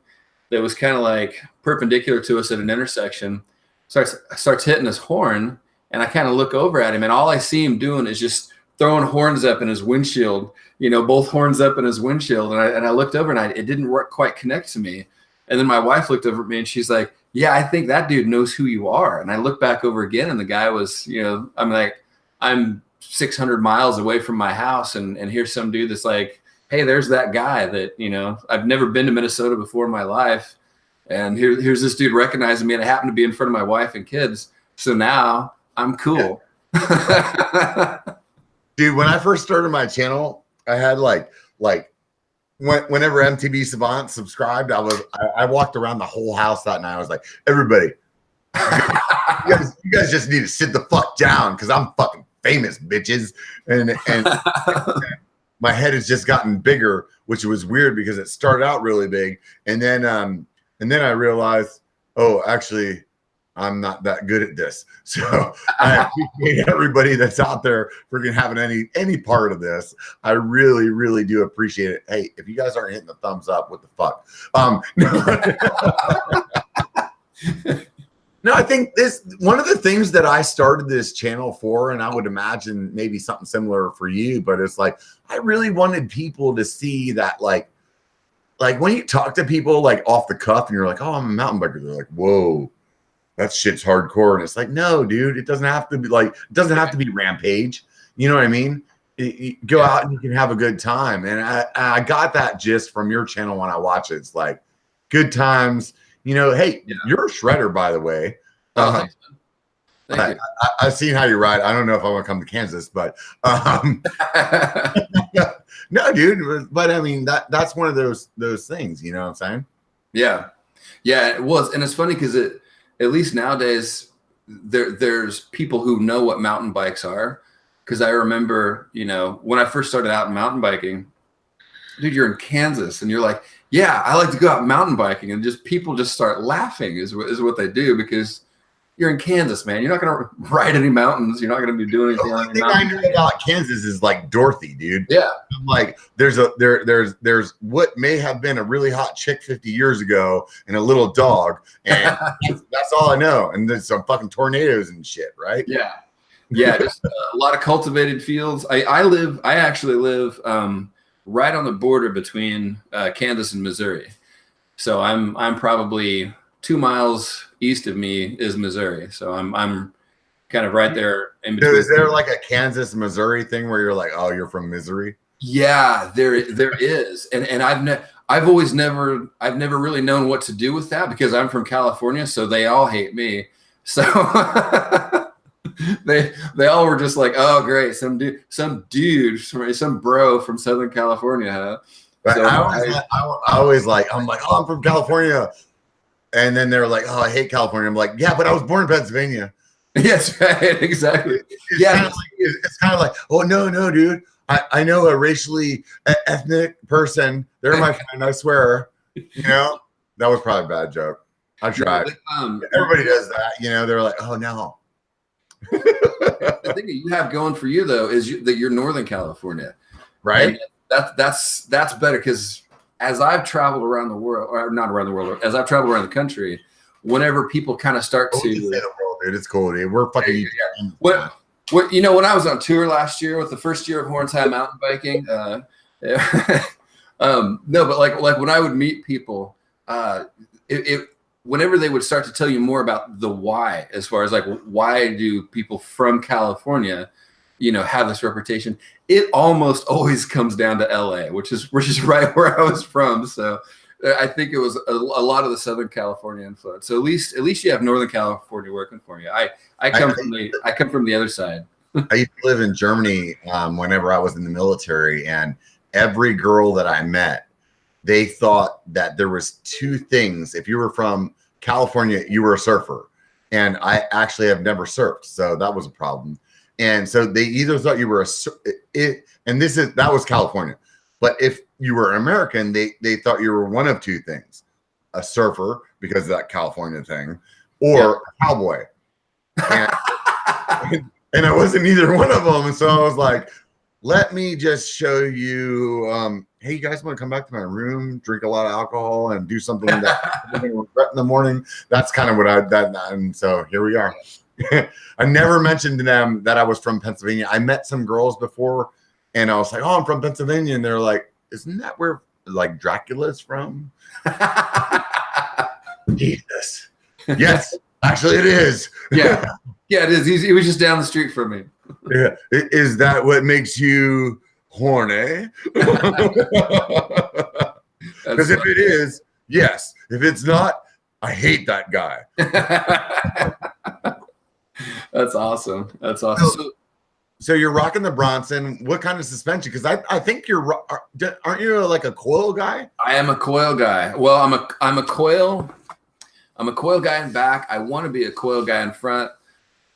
B: that was kind of like perpendicular to us at an intersection starts hitting his horn, and I kind of look over at him, and all I see him doing is just throwing horns up in his windshield, you know, both horns up in his windshield. And I looked over, and it didn't quite connect to me. And then my wife looked over at me, and she's like, yeah, I think that dude knows who you are. And I looked back over again, and the guy was, you know, I'm 600 miles away from my house, and here's some dude that's like, hey, there's that guy that, you know, I've never been to Minnesota before in my life. And here's this dude recognizing me, and it happened to be in front of my wife and kids. So now I'm cool.
A: Yeah. Dude, when I first started my channel, I had like whenever MTB Savant subscribed, I walked around the whole house that night. I was like, everybody, you guys just need to sit the fuck down because I'm fucking famous, bitches. And my head has just gotten bigger, which was weird because it started out really big, and then I realized, oh, actually, I'm not that good at this. So I appreciate everybody that's out there freaking having any part of this. I really, really do appreciate it. Hey, if you guys aren't hitting the thumbs up, what the fuck? No, I think one of the things that I started this channel for, and I would imagine maybe something similar for you, but it's like, I really wanted people to see that, like when you talk to people like off the cuff and you're like, oh, I'm a mountain biker, they're like, whoa, that shit's hardcore. And it's like, no, dude, it doesn't have to be Rampage. You know what I mean? You go out and you can have a good time. And I got that gist from your channel when I watch it. It's like good times, you know. Hey, you're a shredder, by the way.
B: Thanks, man. Thank you.
A: I've seen how you ride. I don't know if I want to come to Kansas, but no, dude. But I mean, that's one of those things, you know what I'm saying?
B: Yeah. Yeah, it was. And it's funny because at least nowadays, there's people who know what mountain bikes are. Because I remember, you know, when I first started out mountain biking, dude, you're in Kansas, and you're like, yeah, I like to go out mountain biking, and people just start laughing is what they do, because you're in Kansas, man. You're not going to ride any mountains. You're not going to be doing anything.
A: The only thing I know about Kansas is like Dorothy, dude.
B: Yeah.
A: I'm like, there's what may have been a really hot chick 50 years ago and a little dog, and that's all I know. And there's some fucking tornadoes and shit, right?
B: Yeah. Yeah, just a lot of cultivated fields. I actually live right on the border between Kansas and Missouri. So I'm probably 2 miles east of me is Missouri. So I'm kind of right there in between.
A: So is there like a Kansas Missouri thing where you're like, oh, you're from Missouri?
B: Yeah, there is. And I've never really known what to do with that, because I'm from California, so they all hate me. So they all were just like, oh great, some dude, some bro from Southern California, huh? So
A: I'm like, oh, I'm from California. And then they're like, oh, I hate California. I'm like, yeah, but I was born in Pennsylvania.
B: Yes, right, exactly.
A: It's kind of like, oh, no, dude. I know a racially ethnic person. They're my friend, I swear. You know, that was probably a bad joke. I tried. Everybody does that. You know, they're like, oh, no.
B: The thing that you have going for you, though, is that you're Northern California.
A: Right.
B: And that's better, because as I've traveled around the world, or not around the world, as I've traveled around the country, whenever people kind of start to
A: say the world, dude, it's cool, dude. We're fucking.
B: What you know, when I was on tour last year with the first year of Horns High mountain biking, no, but like when I would meet people, whenever they would start to tell you more about the why, as far as like, why do people from California have this reputation. It almost always comes down to LA, which is right where I was from. So I think it was a lot of the Southern California influence. So at least you have Northern California working for you. I come from the other side.
A: I used to live in Germany whenever I was in the military, and every girl that I met, they thought that there was two things. If you were from California, you were a surfer, and I actually have never surfed, so that was a problem. And so they either thought you were that was California. But if you were American, they thought you were one of two things: a surfer, because of that California thing, or a cowboy. And I wasn't either one of them. And so I was like, let me just show you, hey, you guys want to come back to my room, drink a lot of alcohol, and do something that I'm going to regret in the morning? That's kind of what and so here we are. I never mentioned to them that I was from Pennsylvania. I met some girls before, and I was like, oh, I'm from Pennsylvania. And they're like, isn't that where like Dracula's from? Jesus. Yes, actually it is.
B: Yeah, it is. He was just down the street from me.
A: Yeah. Is that what makes you horny? Because if it is, yes. If it's not, I hate that guy.
B: That's awesome.
A: So you're rocking the Bronson. What kind of suspension? Because I think aren't you like a coil guy?
B: I am a coil guy. Well, I'm a coil guy in back. I want to be a coil guy in front.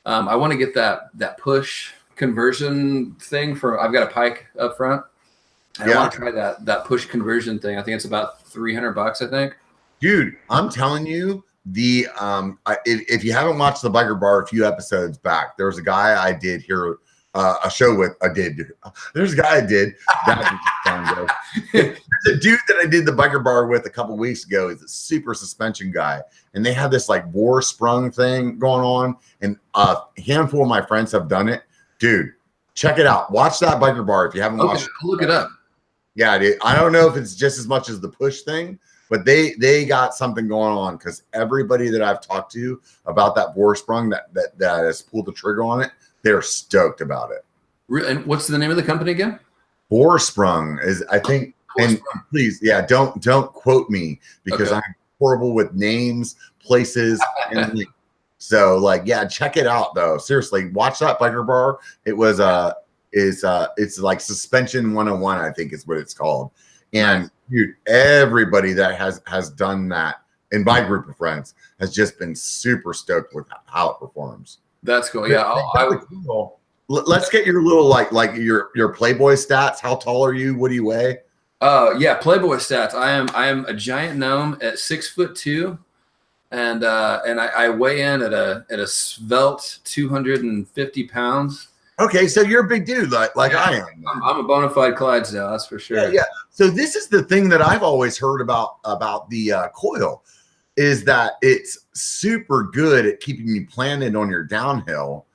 B: I want to get that push conversion thing I've got a Pike up front. I want to try that push conversion thing. I think it's about $300, I think. Dude,
A: I'm telling you, if you haven't watched the Biker Bar a few episodes back, there was a guy I did here a show with. There's a guy I did. There's a dude that I did the Biker Bar with a couple weeks ago. He's a super suspension guy, and they have this like bore sprung thing going on, and a handful of my friends have done it. Dude, check it out. Watch that Biker Bar if you haven't watched it.
B: Look it up.
A: Yeah, dude. I don't know if it's just as much as the push thing, but they got something going on, because everybody that I've talked to about that bore sprung that has pulled the trigger on it, they're stoked about it.
B: And what's the name of the company again?
A: Bore sprung is, I think. And please, don't quote me, because I'm horrible with names, places, and so like, check it out though. Seriously, watch that Biker Bar. It was it's like Suspension 101, I think is what it's called. And dude, everybody that has done that in my group of friends has just been super stoked with how it performs.
B: That's cool. Yeah,
A: let's get your little like your Playboy stats. How tall are you? What do you weigh?
B: Playboy stats. I am a giant gnome at 6'2", and I weigh in at a svelte 250 pounds.
A: Okay, so you're a big dude, like I am.
B: I'm a bona fide Clydesdale, that's for sure.
A: Yeah. So this is the thing that I've always heard about the coil, is that it's super good at keeping you planted on your downhill,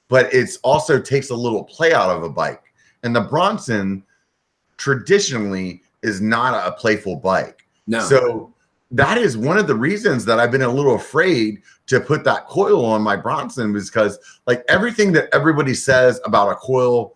A: but it's also takes a little play out of a bike. And the Bronson traditionally is not a playful bike.
B: No.
A: So that is one of the reasons that I've been a little afraid to put that coil on my Bronson, because like everything that everybody says about a coil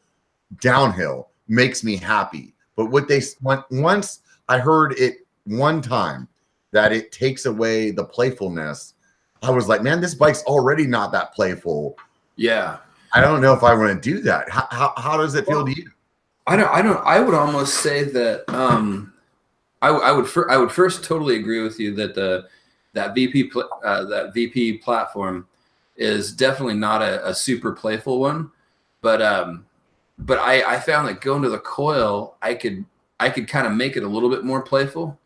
A: downhill makes me happy. But once I heard it one time that it takes away the playfulness, I was like, man, this bike's already not that playful.
B: Yeah.
A: I don't know if I want to do that. How does it feel to you?
B: I would almost say that I would first totally agree with you that that VP platform is definitely not a super playful one, but I found that going to the coil, I could kind of make it a little bit more playful,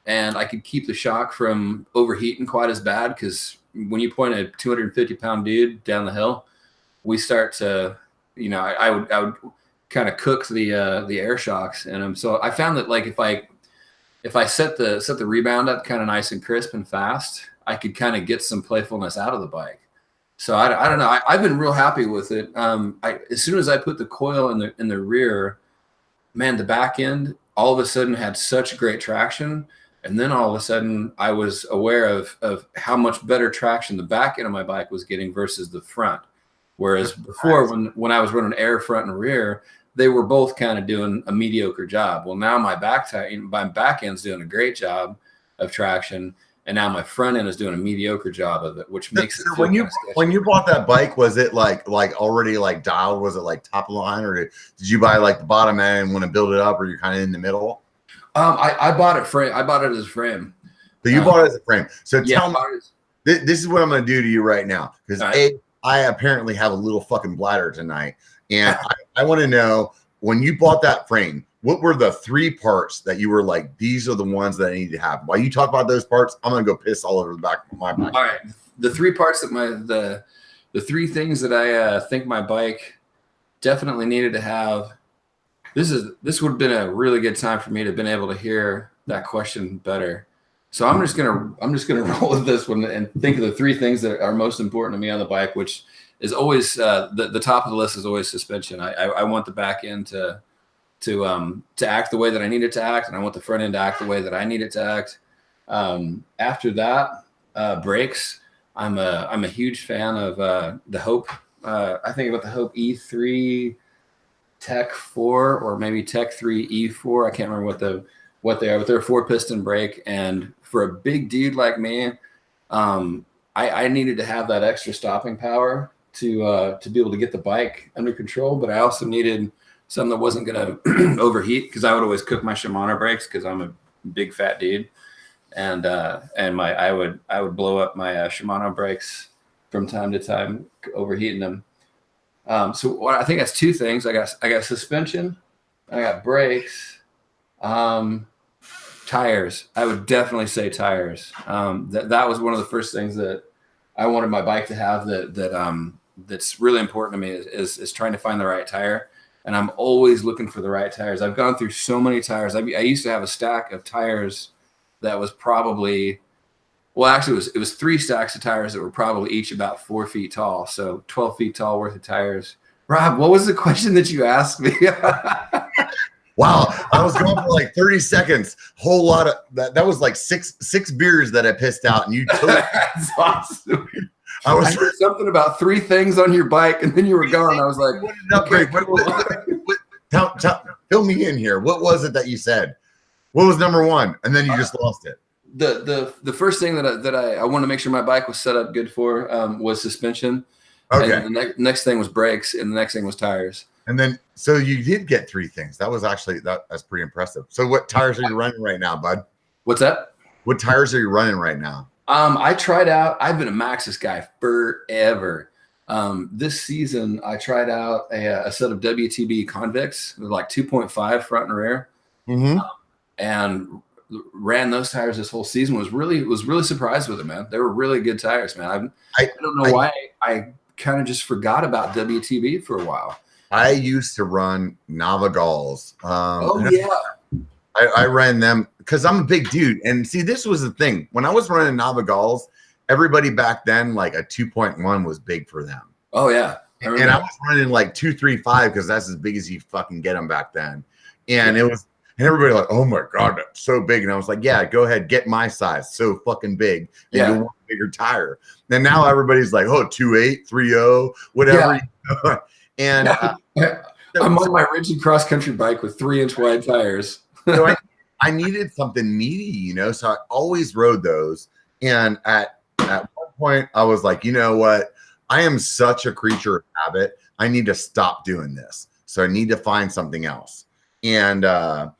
B: and I could keep the shock from overheating quite as bad, because when you point a 250-pound dude down the hill, we start to, I would kind of cook the air shocks in them. So I found that like if I set the rebound up kind of nice and crisp and fast, I could kind of get some playfulness out of the bike. So I don't know. I've been real happy with it. As soon as I put the coil in the rear, man, the back end all of a sudden had such great traction. And then all of a sudden I was aware of how much better traction the back end of my bike was getting versus the front, Whereas before, when I was running air front and rear, they were both kind of doing a mediocre job. Well, now my back end's doing a great job of traction, and now my front end is doing a mediocre job of it, which makes it feel
A: when you bought that bike, was it like already like dialed? Was it like top of the line, or did you buy like the bottom end and want to build it up, or you're kind of in the middle?
B: I bought it frame. I bought it as a frame.
A: So you bought it as a frame. So
B: yeah,
A: tell me, this is what I'm going to do to you right now, because I apparently have a little fucking bladder tonight, and I want to know, when you bought that frame, what were the 3 parts that you were like, these are the ones that I need to have? While you talk about those parts, I'm gonna go piss all over the back of my bike.
B: All right, the 3 parts that the 3 things that I think my bike definitely needed to have. This would have been a really good time for me to have been able to hear that question better. So I'm just gonna roll with this one and think of the 3 things that are most important to me on the bike, which is always the top of the list is always suspension. I want the back end to act the way that I need it to act, and I want the front end to act the way that I need it to act. After that, brakes. I'm a huge fan of the Hope. I think about the Hope E3 Tech 4 or maybe Tech 3 E4. I can't remember what they are, but they're a 4-piston brake. And for a big dude like me, I needed to have that extra stopping power to be able to get the bike under control. But I also needed something that wasn't going to overheat, because I would always cook my Shimano brakes because I'm a big fat dude, and I would blow up my Shimano brakes from time to time, overheating them. So I think that's 2 things. I got suspension, I got brakes, tires. I would definitely say tires. That was one of the first things that I wanted my bike to have. That's really important to me is trying to find the right tire. And I'm always looking for the right tires. I've gone through so many tires. I used to have a stack of tires that was probably, well, actually it was 3 stacks of tires that were probably each about 4 feet tall. So 12 feet tall worth of tires. Rob, what was the question that you asked me?
A: Wow, I was going for like 30 seconds. Whole lot of that was like six beers that I pissed out, and you took.
B: That's awesome. I heard something about 3 things on your bike, and then you were gone. I was like,
A: fill me in here. What was it that you said? What was number 1? And then you just lost it.
B: The first thing that I wanted to make sure my bike was set up good for was suspension.
A: Okay.
B: And the next thing was brakes, and the next thing was tires.
A: And then, so you did get 3 things. That was actually that's pretty impressive. So what tires are you running right now, bud?
B: What's that?
A: What tires are you running right now?
B: I tried out. I've been a Maxxis guy forever. This season, I tried out a set of WTB Convicts with like 2.5 front and rear, and ran those tires this whole season. Was really surprised with it, man. They were really good tires, man. I don't know why I kind of just forgot about WTB for a while.
A: I used to run Navigals.
B: Yeah.
A: I ran them because I'm a big dude. And see, this was the thing. When I was running Navigals, everybody back then, like a 2.1 was big for them.
B: Oh, yeah.
A: And I was running like 2.35 because that's as big as you fucking get them back then. And it was, and everybody like, oh my God, that's so big. And I was like, yeah, go ahead, get my size. So fucking big. And you want a bigger tire. And now everybody's like, oh, 2.8, 3.0, whatever.
B: Yeah.
A: And
B: I'm on my rigid cross country bike with 3-inch wide tires.
A: So I needed something meaty, so I always rode those. And at one point I was like, you know what? I am such a creature of habit. I need to stop doing this. So I need to find something else. And I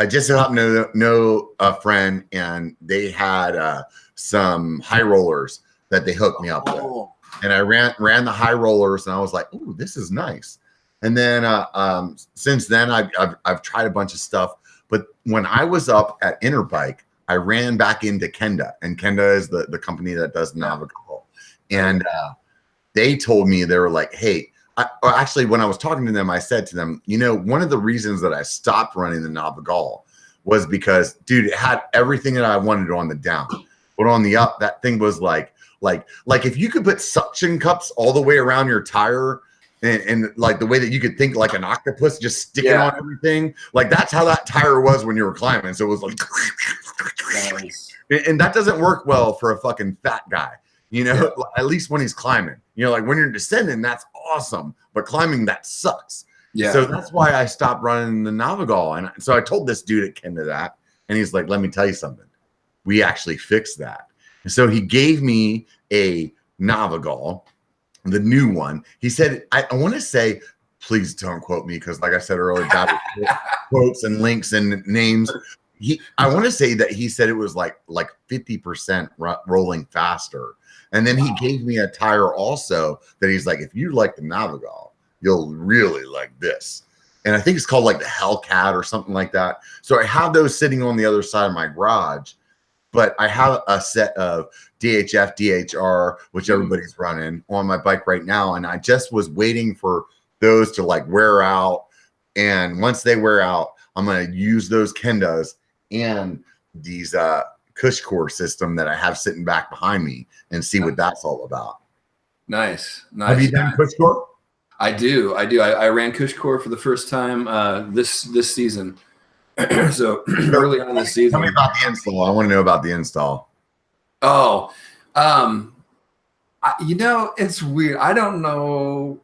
A: just happened to know a friend, and they had some high rollers that they hooked me up with. And I ran the high rollers, and I was like, "Ooh, this is nice." And then since then, I've tried a bunch of stuff. But when I was up at Interbike, I ran back into Kenda, and Kenda is the company that does Navigal. And they told me, they were like, "Hey," actually, when I was talking to them, I said to them, one of the reasons that I stopped running the Navigal was because, dude, it had everything that I wanted on the down, but on the up, that thing was like if you could put suction cups all the way around your tire, and like the way that you could think like an octopus just sticking on everything, like that's how that tire was when you were climbing. So it was like, nice. And that doesn't work well for a fucking fat guy, at least when he's climbing. Like when you're descending, that's awesome, but climbing, that sucks.
B: Yeah.
A: So that's why I stopped running the Navigal. And so I told this dude at Kenda that, and he's like, let me tell you something. We actually fixed that. And so he gave me a Navigal, the new one. He said, I want to say, please don't quote me, because like I said earlier, that was quotes and links and names. I want to say that he said it was like 50% rolling faster. And then he gave me a tire also that he's like, if you like the Navigal, you'll really like this. And I think it's called like the Hellcat or something like that. So I have those sitting on the other side of my garage, but I have a set of DHF, DHR, which everybody's running on my bike right now. And I just was waiting for those to like wear out. And once they wear out, I'm going to use those Kendas and these CushCore system that I have sitting back behind me and see what that's all about.
B: Nice.
A: Have you done CushCore?
B: I do. I ran CushCore for the first time this season. So early on this season.
A: Tell me about the install. I want to know about the install.
B: Oh, it's weird. I don't know.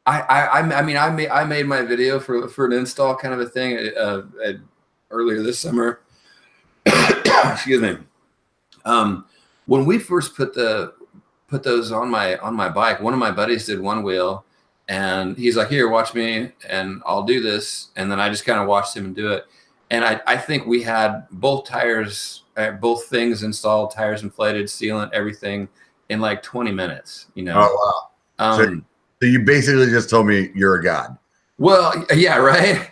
B: I mean, I made my video for an install kind of a thing earlier this summer. Excuse me. When we first put those on my bike, one of my buddies did one wheel, and he's like, "Here, watch me, and I'll do this." And then I just kind of watched him do it. And I think we had both tires, both things installed, tires inflated, sealant, everything in like 20 minutes.
A: Oh wow! So you basically just told me you're a god.
B: Well, yeah, right.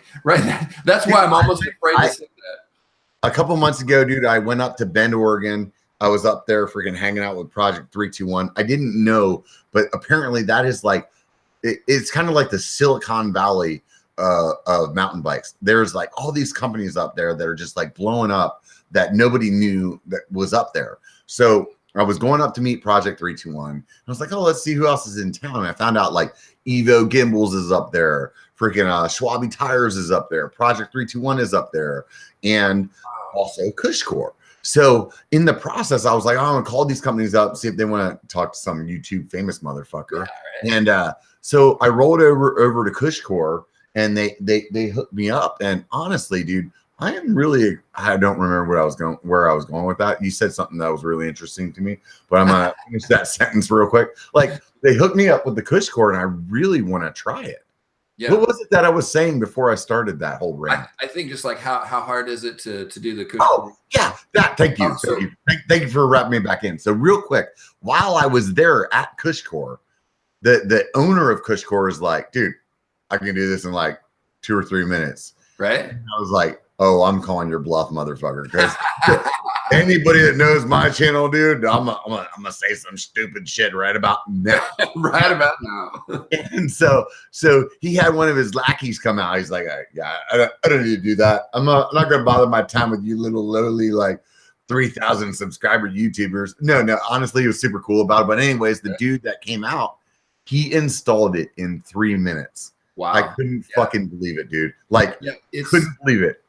B: That's why I'm almost afraid to say that.
A: A couple months ago, dude, I went up to Bend, Oregon. I was up there freaking hanging out with Project 321. I didn't know, but apparently that is like, it's kind of like the Silicon Valley of mountain bikes. There's like all these companies up there that are just like blowing up that nobody knew that was up there. So I was going up to meet Project 321. I was like, oh, let's see who else is in town. And I found out like Evo Gimbals is up there. Freaking Schwabe Tires is up there. Project 321 is up there. And also CushCore. So in the process, I was like, I'm going to call these companies up, see if they want to talk to some YouTube famous motherfucker. Yeah, right. And so I rolled over to CushCore, and they hooked me up. And honestly, dude, I don't remember where I was going with that. You said something that was really interesting to me, but I'm going to finish that sentence real quick. Like, they hooked me up with the CushCore, and I really want to try it. Yeah. What was it that I was saying before I started that whole rant?
B: I think just like how hard is it to do the CushCore?
A: Oh, yeah. Thank you. Thank you for wrapping me back in. So real quick, while I was there at CushCore, the owner of CushCore is like, dude, I can do this in like 2 or 3 minutes.
B: Right.
A: And I was like, oh, I'm calling your bluff, motherfucker. Because anybody that knows my channel, dude, I'm gonna say some stupid shit right about now.
B: Right about now.
A: And so he had one of his lackeys come out. He's like, yeah, I don't need to do that. I'm not gonna bother my time with you little lowly like 3,000 subscriber YouTubers. No, honestly, he was super cool about it. But anyways, the dude that came out, he installed it in 3 minutes.
B: Wow.
A: I couldn't fucking believe it, dude. Like, couldn't believe it.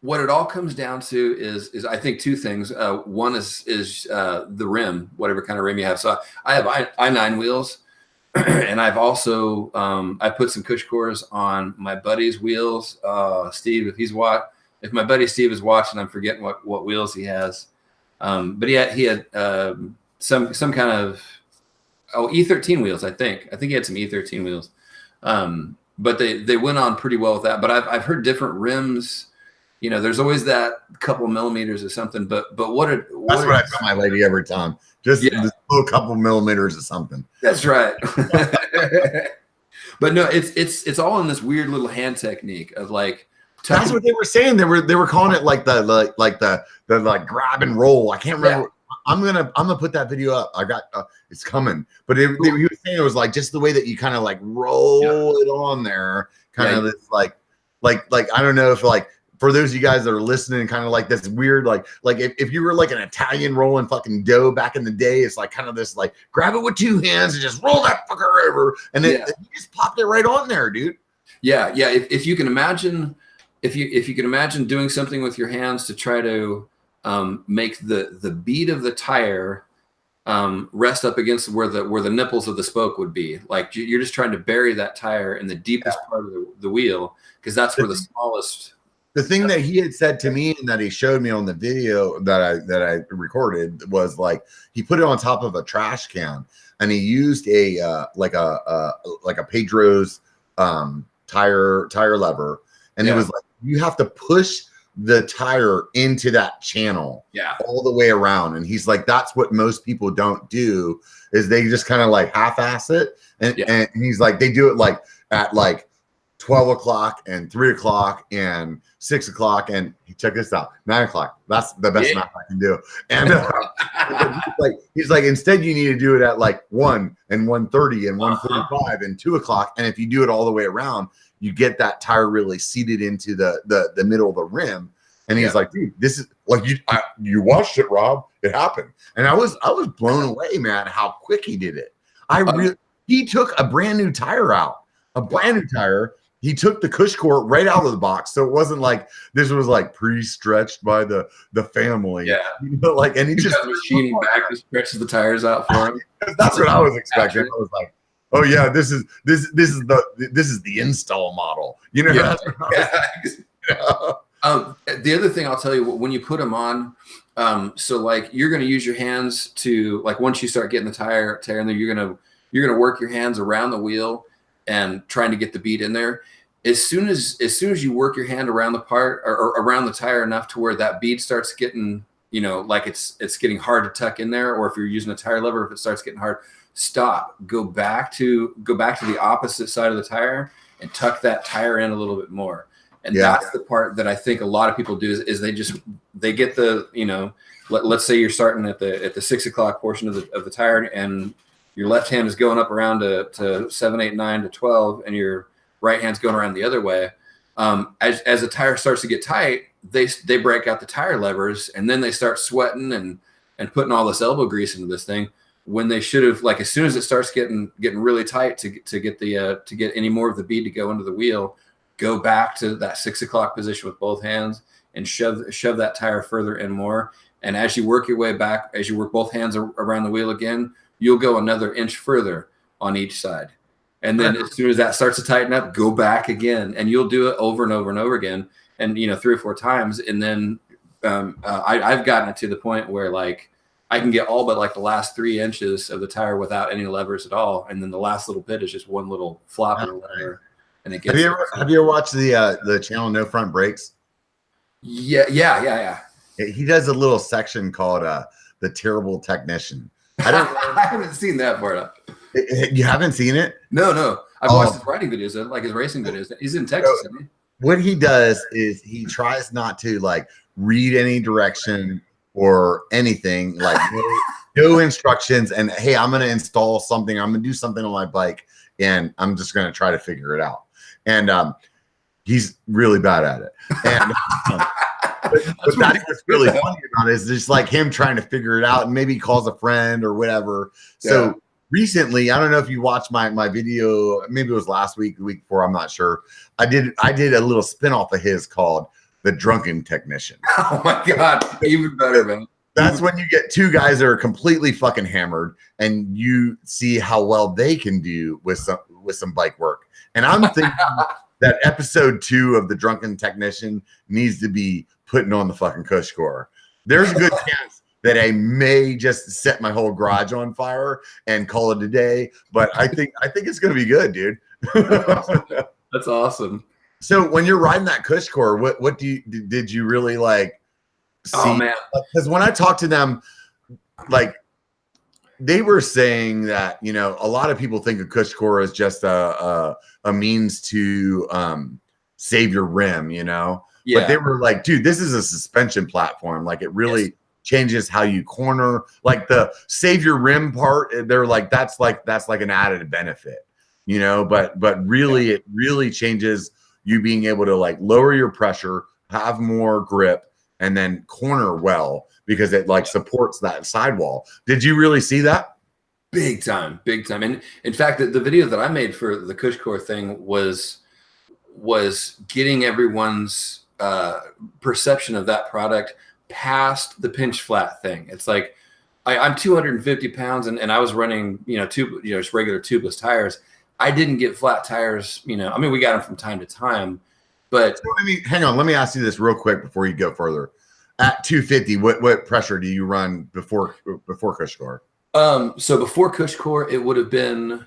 B: What it all comes down to is I think two things. One is the rim, whatever kind of rim you have. So I have I9 wheels, and I've also I put some CushCores on my buddy's wheels. Steve, if my buddy Steve is watching, I'm forgetting what wheels he has. But he had some kind of E13 wheels. I think he had some E13 wheels. But they went on pretty well with that. But I've heard different rims. You know, there's always that couple millimeters or something. But that's what
A: I tell my lady every time. Just a little couple millimeters of something.
B: That's right. But no, it's all in this weird little hand technique of like.
A: That's what they were saying. They were calling it like the grab and roll. I can't remember. Yeah. I'm gonna put that video up. I got it's coming. But he was saying it was like just the way that you kind of like roll it on there, kind of this like I don't know if like for those of you guys that are listening, kind of like this weird like if you were like an Italian rolling fucking dough back in the day, it's like kind of this like grab it with 2 hands and just roll that fucker over, and then you just popped it right on there, dude.
B: Yeah. If you can imagine, if you can imagine doing something with your hands to try to make the bead of the tire rest up against where the nipples of the spoke would be. Like you're just trying to bury that tire in the deepest part of the wheel, because that's where the smallest.
A: The thing that he had said to me and that he showed me on the video that I recorded was like he put it on top of a trash can and he used a like a Pedro's tire lever, and it was like you have to push the tire into that channel all the way around. And he's like, that's what most people don't do, is they just kind of like half-ass it. And he's like, they do it like at like 12 o'clock and 3 o'clock and 6 o'clock. And check this out, 9 o'clock. That's the best math I can do. And he's like, instead you need to do it at like 1 and 1:30 and 1:45 and 2 o'clock. And if you do it all the way around, you get that tire really seated into the middle of the rim. And he's like, dude, this is like, you watched it, Rob. It happened. And I was blown away, man, how quick he did it. He took a brand new tire out, He took the cush core right out of the box. So it wasn't like this was like pre-stretched by the family.
B: Yeah.
A: Like, and he just
B: machining back and stretches the tires out for him.
A: That's what I was expecting. I was like, oh yeah, this is the install model. You know.
B: The other thing I'll tell you, when you put them on, so like you're going to use your hands to, like, once you start getting the tire in there, you're going to work your hands around the wheel and trying to get the bead in there. As soon as you work your hand around the part or around the tire enough to where that bead starts getting, like it's getting hard to tuck in there, or if you're using a tire lever, if it starts getting hard, stop, go back to the opposite side of the tire and tuck that tire in a little bit more. And that's the part that I think a lot of people do is they get the, let's say you're starting at the 6 o'clock portion of the tire, and your left hand is going up around to 7, 8, 9 to 12, and your right hand's going around the other way. As the tire starts to get tight, they break out the tire levers, and then they start sweating and putting all this elbow grease into this thing, when they should have, like, as soon as it starts getting really tight to get any more of the bead to go into the wheel, go back to that 6 o'clock position with both hands and shove that tire further in more. And as you work your way back, as you work both hands around the wheel again, you'll go another inch further on each side. And then as soon as that starts to tighten up, go back again, and you'll do it over and over and over again, and 3 or 4 times. And then I've gotten it to the point where, like, I can get all but like the last 3 inches of the tire without any levers at all, and then the last little bit is just one little flop of the lever. And it gets.
A: Have you ever watched the channel No Front Brakes?
B: Yeah.
A: He does a little section called The Terrible Technician.
B: I haven't seen that part up.
A: You haven't seen it?
B: No. I've watched his riding videos, like his racing videos. He's in Texas, isn't he?
A: What he does is he tries not to like read any direction or anything, like no instructions. And hey, I'm going to install something. I'm going to do something on my bike, and I'm just going to try to figure it out. And he's really bad at it. And but that's what's really funny about it, is just like him trying to figure it out, and maybe he calls a friend or whatever. So recently, I don't know if you watched my video, maybe it was last week, the week before, I'm not sure. I did a little spinoff of his called The Drunken Technician.
B: Oh my God, even better, man.
A: That's when you get 2 guys that are completely fucking hammered, and you see how well they can do with some bike work. And I'm thinking that episode 2 of The Drunken Technician needs to be putting on the fucking cush core. There's a good chance that I may just set my whole garage on fire and call it a day, but I think it's gonna be good, dude.
B: That's awesome.
A: So when you're riding that cush core, what did you really like see?
B: Oh man,
A: because when I talked to them, like, they were saying that, a lot of people think a cush core is just a means to save your rim, but they were like, dude, this is a suspension platform. Like, it really changes how you corner. Like, the save your rim part, they're like, that's like an added benefit, but really it really changes you being able to like lower your pressure, have more grip, and then corner well, because it like supports that sidewall. Did you really see that?
B: Big time. And in fact, the video that I made for the cush core thing was getting everyone's perception of that product past the pinch flat thing. It's like, I'm 250 pounds and I was running, just regular tubeless tires. I didn't get flat tires, I mean, we got them from time to time, but
A: So, I mean, hang on. Let me ask you this real quick before you go further. At 250, what pressure do you run before Cush Core?
B: So before Cush Core, it would have been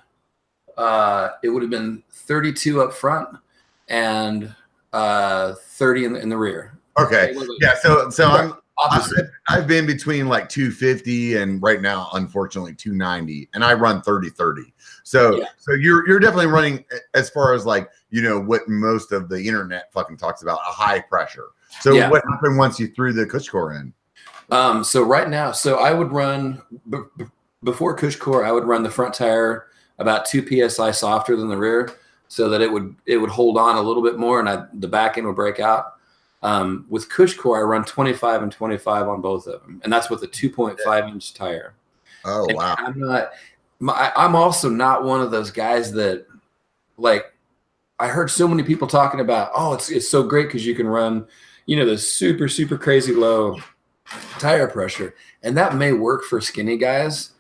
B: 32 up front and 30 in the rear.
A: Okay. Yeah. So I've been between like 250 and right now, unfortunately, 290, and I run 30-30. So you're definitely running, as far as like, what most of the internet fucking talks about, a high pressure. So what happened once you threw the Cush Core in?
B: So right now, I would run before Cush Core, I would run the front tire about 2 psi softer than the rear, so that it would hold on a little bit more, and the back end would break out. With Cush Core, I run 25 and 25 on both of them, and that's with a 2.5-inch tire.
A: Oh,
B: and
A: wow!
B: I'm also not one of those guys that, like, I heard so many people talking about, oh, it's so great because you can run, the super, super crazy low tire pressure. And that may work for skinny guys,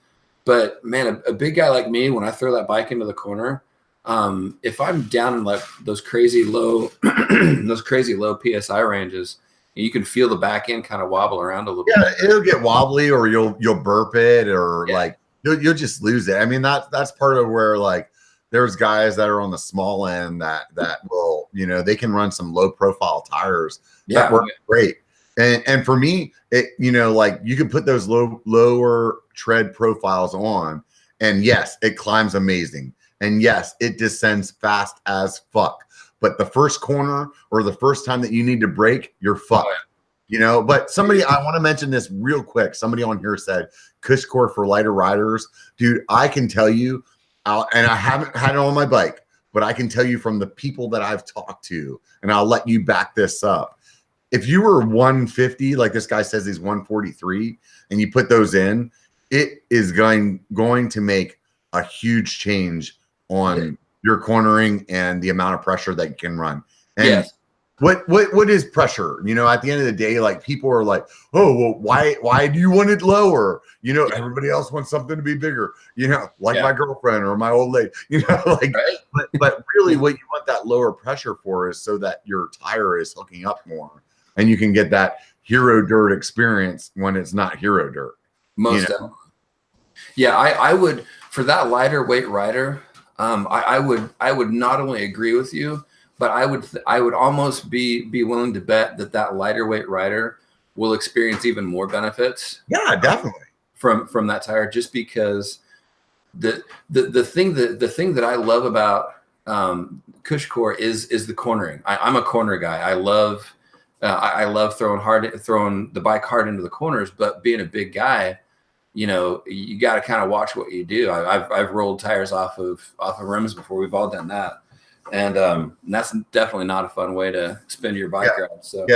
B: but man, a big guy like me, when I throw that bike into the corner, if I'm down in like those crazy low, PSI ranges, you can feel the back end kind of wobble around a little bit.
A: Yeah, it'll get wobbly, or you'll burp it, or like you'll just lose it. I mean, that's part of where, like, there's guys that are on the small end that will, they can run some low profile tires that work great. And for me, it, like, you can put those lower tread profiles on, and yes, it climbs amazing. And yes, it descends fast as fuck. But the first corner or the first time that you need to brake, you're fucked. But I want to mention this real quick. Somebody on here said Cush Core for lighter riders. Dude, I can tell you, and I haven't had it on my bike, but I can tell you from the people that I've talked to, and I'll let you back this up. If you were 150, like this guy says he's 143, and you put those in, it is going to make a huge change on your cornering and the amount of pressure that you can run. And what is pressure? At the end of the day, like, people are like, oh, well, why do you want it lower? Everybody else wants something to be bigger, like my girlfriend or my old lady, but really what you want that lower pressure for is so that your tire is hooking up more and you can get that hero dirt experience when it's not hero dirt.
B: Most definitely. Yeah, I would, for that lighter weight rider, I would not only agree with you, but I would almost be willing to bet that lighter weight rider will experience even more benefits.
A: Yeah, definitely.
B: From that tire, just because the thing that I love about Cush Core is the cornering. I'm a corner guy. I love throwing the bike hard into the corners, but being a big guy, you got to kind of watch what you do. I've rolled tires off of rims before. We've all done that. And that's definitely not a fun way to spend your bike ride. So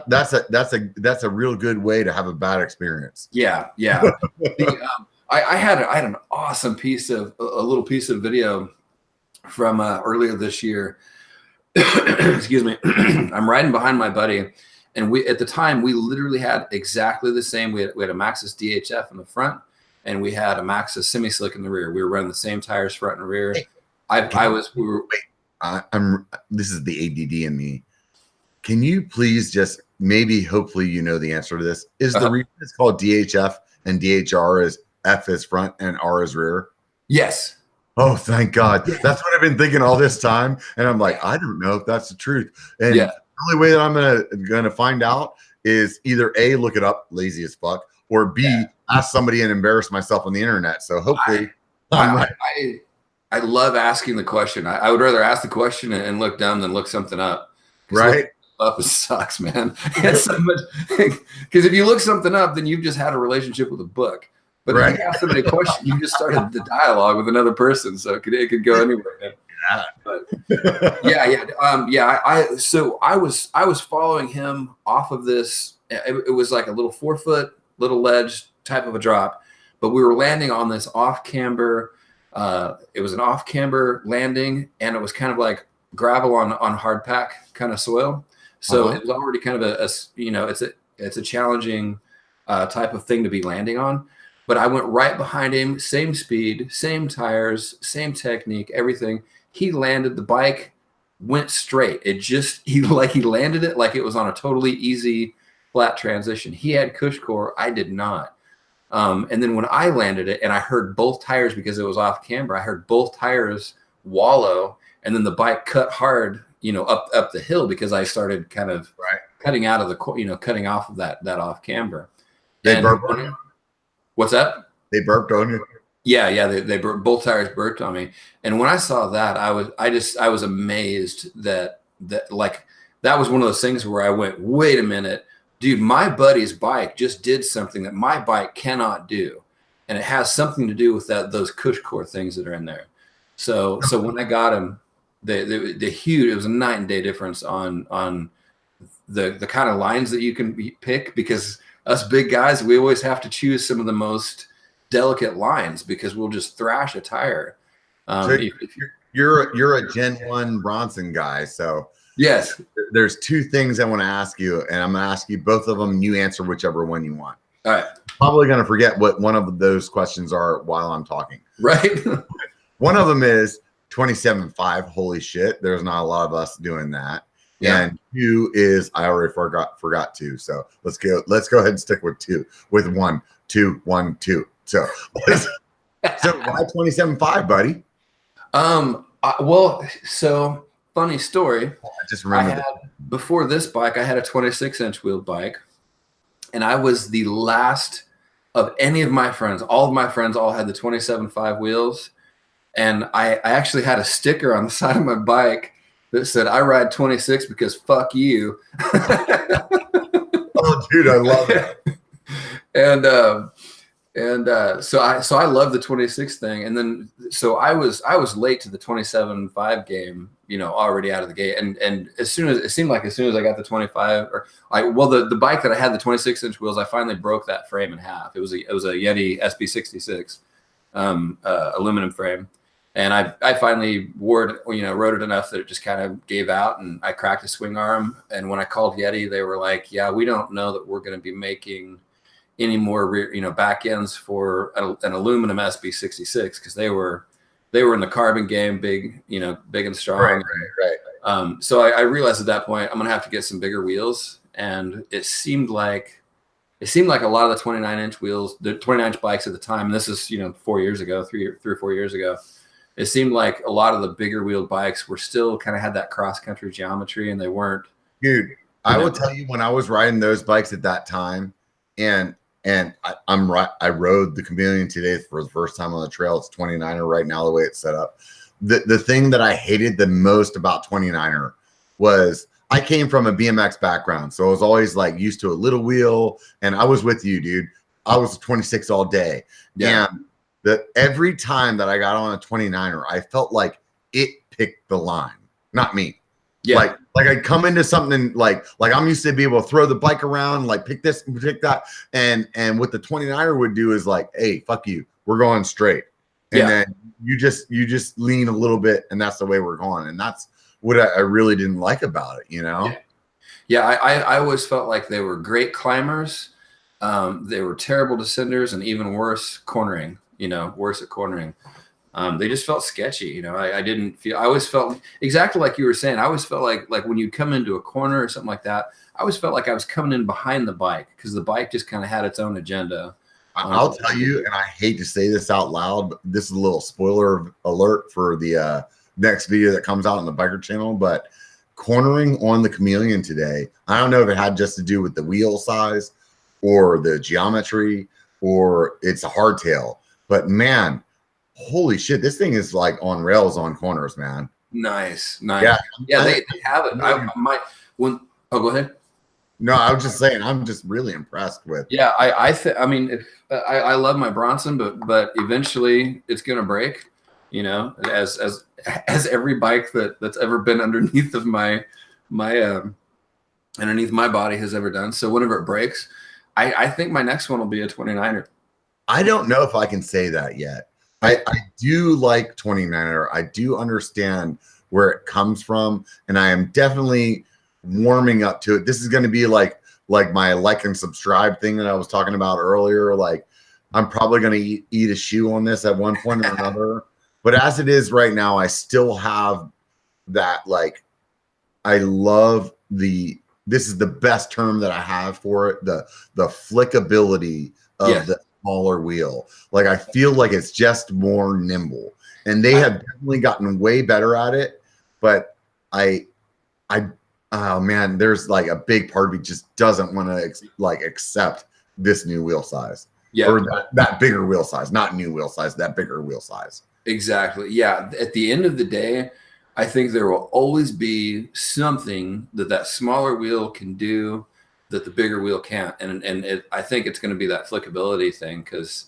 B: that's a real good way to have a bad experience. Yeah. I had an awesome little piece of video from earlier this year. Excuse me. I'm riding behind my buddy, and at the time we literally had exactly the same. We had a Maxxis DHF in the front, and we had a Maxxis semi-slick in the rear. We were running the same tires front and rear.
A: This is the ADD in me. Can you please just hopefully the answer to this? Is the reason it's called DHF and DHR is F is front and R is rear?
B: Yes.
A: Oh, thank God. That's what I've been thinking all this time. And I'm like, I don't know if that's the truth. And the only way that I'm gonna find out is either A, look it up, lazy as fuck, or B, ask somebody and embarrass myself on the internet. So hopefully I'm right.
B: I love asking the question. I would rather ask the question and look dumb than look something up.
A: Right.
B: Up, it sucks, man. It's so much, because if you look something up, then you've just had a relationship with a book. But if you ask somebody a question, you just started the dialogue with another person, so it could go anywhere.
A: Yeah.
B: But so I was following him off of this. It was like a little 4-foot little ledge type of a drop, but we were landing on this off camber. It was an off camber landing, and it was kind of like gravel on hard pack kind of soil. So it was already kind of it's a challenging type of thing to be landing on. But I went right behind him, same speed, same tires, same technique, everything. He landed, the bike went straight. He landed it like it was on a totally easy flat transition. He had cush core, I did not. And then when I landed it and I heard both tires, because it was off camber, I heard both tires wallow, and then the bike cut hard, up the hill, because I started kind of cutting out of the, cutting off of that off camber.
A: They burped on you?
B: What's that?
A: They burped on you?
B: Yeah. They both tires burped on me. And when I saw that, I was amazed that that was one of those things where I went, wait a minute, dude, my buddy's bike just did something that my bike cannot do. And it has something to do with those cush core things that are in there. So when I got him, the huge, it was a night and day difference on the kind of lines that you can pick, because us big guys, we always have to choose some of the most delicate lines, because we'll just thrash a tire.
A: So you're a Gen 1 Bronson guy. So
B: yes,
A: there's two things I want to ask you, and I'm going to ask you both of them, and you answer whichever one you want.
B: All right.
A: Probably going to forget what one of those questions are while I'm talking.
B: Right.
A: One of them is 27.5. Holy shit. There's not a lot of us doing that. Yeah. And 2 is, I already forgot 2. So let's go ahead and stick with 2, with 1, 2, 1, 2. So why 27.5, buddy?
B: So funny story.
A: I just remember
B: before this bike, I had a 26-inch wheeled bike, and I was the last of any of my friends. All of my friends all had the 27.5 wheels, and I actually had a sticker on the side of my bike that said, "I ride 26 because fuck you."
A: Oh, dude, I love it.
B: So I love the 26 thing. And then, so I was late to the 27.5 game, already out of the gate. And as soon as I got the 25, the bike that I had the 26-inch wheels, I finally broke that frame in half. It was a Yeti SB66 aluminum frame. And I finally rode it enough that it just kind of gave out, and I cracked a swing arm. And when I called Yeti, they were like, "Yeah, we don't know that we're going to be making any more rear, back ends for an aluminum SB66, because they were in the carbon game, big and strong." Right. So I realized at that point I'm going to have to get some bigger wheels, and it seemed like a lot of the 29-inch wheels, the 29-inch bikes at the time, and this is 4 years ago, 3 or 4 years ago. It seemed like a lot of the bigger wheeled bikes were still kind of had that cross country geometry, and they weren't.
A: Dude, I will tell you, when I was riding those bikes at that time, and I rode the Chameleon today for the first time on the trail. It's 29er right now, the way it's set up. The thing that I hated the most about 29er was I came from a BMX background, so I was always like used to a little wheel, and I was with you, dude. I was 26 all day.
B: Yeah.
A: And every time that I got on a 29er, I felt like it picked the line, not me. Yeah. Like I'd come into something like I'm used to be able to throw the bike around, like pick this, pick that. And what the 29er would do is like, "Hey, fuck you. We're going straight." And then you just lean a little bit, and that's the way we're going. And that's what I really didn't like about it,
B: Yeah. I always felt like they were great climbers. They were terrible descenders, and even worse cornering. Worse at cornering. They just felt sketchy. I always felt exactly like you were saying. I always felt like when you come into a corner or something like that, I always felt like I was coming in behind the bike, because the bike just kind of had its own agenda.
A: I'll tell you, and I hate to say this out loud, but this is a little spoiler alert for the next video that comes out on the Biker channel, but cornering on the Chameleon today, I don't know if it had just to do with the wheel size or the geometry or it's a hardtail, but man, holy shit, this thing is like on rails on corners, man.
B: Nice.
A: Yeah,
B: they have it. Go ahead.
A: No, I was just saying, I'm just really impressed with.
B: Yeah, I love my Bronson, but eventually it's gonna break. As every bike that's ever been underneath of my underneath my body has ever done. So whenever it breaks, I think my next one will be a 29er.
A: I don't know if I can say that yet. I do like 29er. I do understand where it comes from, and I am definitely warming up to it. This is going to be like like my like and subscribe thing that I was talking about earlier. Like I'm probably going to eat a shoe on this at one point or another. But as it is right now, I still have that, like, I love this is the best term that I have for it. The flickability of the smaller wheel. Like, I feel like it's just more nimble, and they have definitely gotten way better at it. But oh man, there's like a big part of me just doesn't want to accept this new wheel size. Yeah. Or that bigger wheel size, not new wheel size, that bigger wheel size.
B: Exactly. Yeah. At the end of the day, I think there will always be something that smaller wheel can do that the bigger wheel can't. And I think it's going to be that flickability thing, because,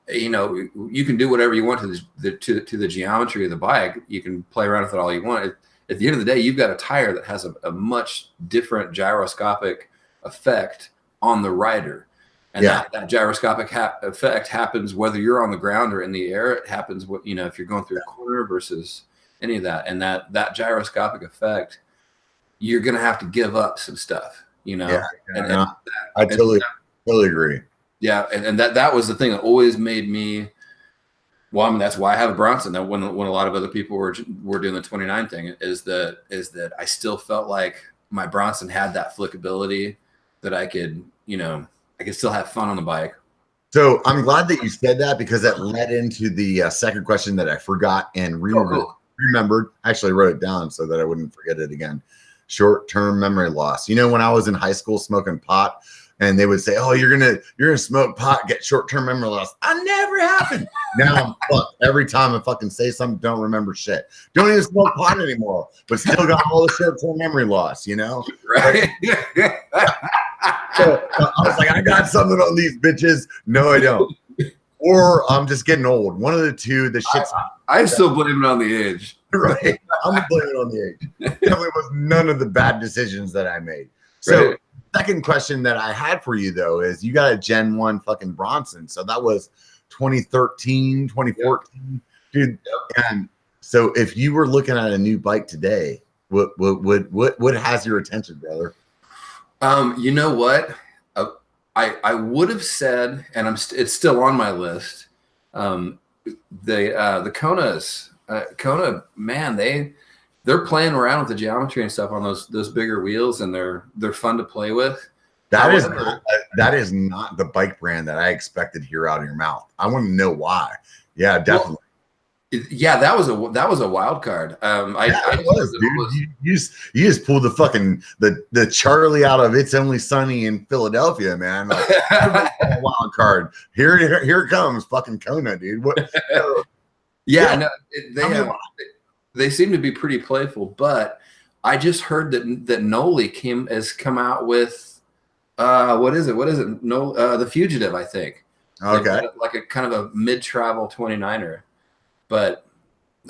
B: you know, you can do whatever you want to the geometry of the bike. You can play around with it all you want. At the end of the day, you've got a tire that has a much different gyroscopic effect on the rider. And that gyroscopic effect happens whether you're on the ground or in the air. It happens, you know, if you're going through a corner versus any of that. And that gyroscopic effect, you're going to have to give up some stuff, you know.
A: Yeah, I totally agree.
B: Yeah, and that was the thing that always made me. Well, I mean, that's why I have a Bronson. That when a lot of other people were doing the 29 thing, is that I still felt like my Bronson had that flickability that I could, you know, I could still have fun on the bike.
A: So I'm glad that you said that, because that led into the second question that I forgot and remembered. I actually wrote it down so that I wouldn't forget it again. Short-term memory loss. You know, when I was in high school smoking pot, and they would say, "Oh, you're gonna smoke pot, get short-term memory loss." I never happened. Now I'm fucked. Every time I fucking say something, don't remember shit. Don't even smoke pot anymore, but still got all the short-term memory loss. You know,
B: right?
A: So I was like, I got something on these bitches. No, I don't. Or I'm just getting old. One of the two. The shit's.
B: I still blame it on the age.
A: Right. I'm blaming it on the age. Definitely was none of the bad decisions that I made. So. Right. Second question that I had for you, though, is you got a Gen 1 fucking Bronson. So that was 2013, 2014. Yep. Dude. And so if you were looking at a new bike today, what has your attention, brother?
B: You know what? I would have said, and it's still on my list. The Kona, man, they're playing around with the geometry and stuff on those bigger wheels, and they're fun to play with.
A: That is not the bike brand that I expected here out of your mouth. I want to know why. Yeah, definitely.
B: Well, that was a wild card.
A: You just pulled the fucking the Charlie out of It's Only Sunny in Philadelphia, man. Like, a wild card. Here it comes, fucking Kona, dude. What?
B: No, they seem to be pretty playful, but I just heard that Noli has come out with what is it? The Fugitive, I think.
A: Okay.
B: Like a kind of a mid-travel 29er. But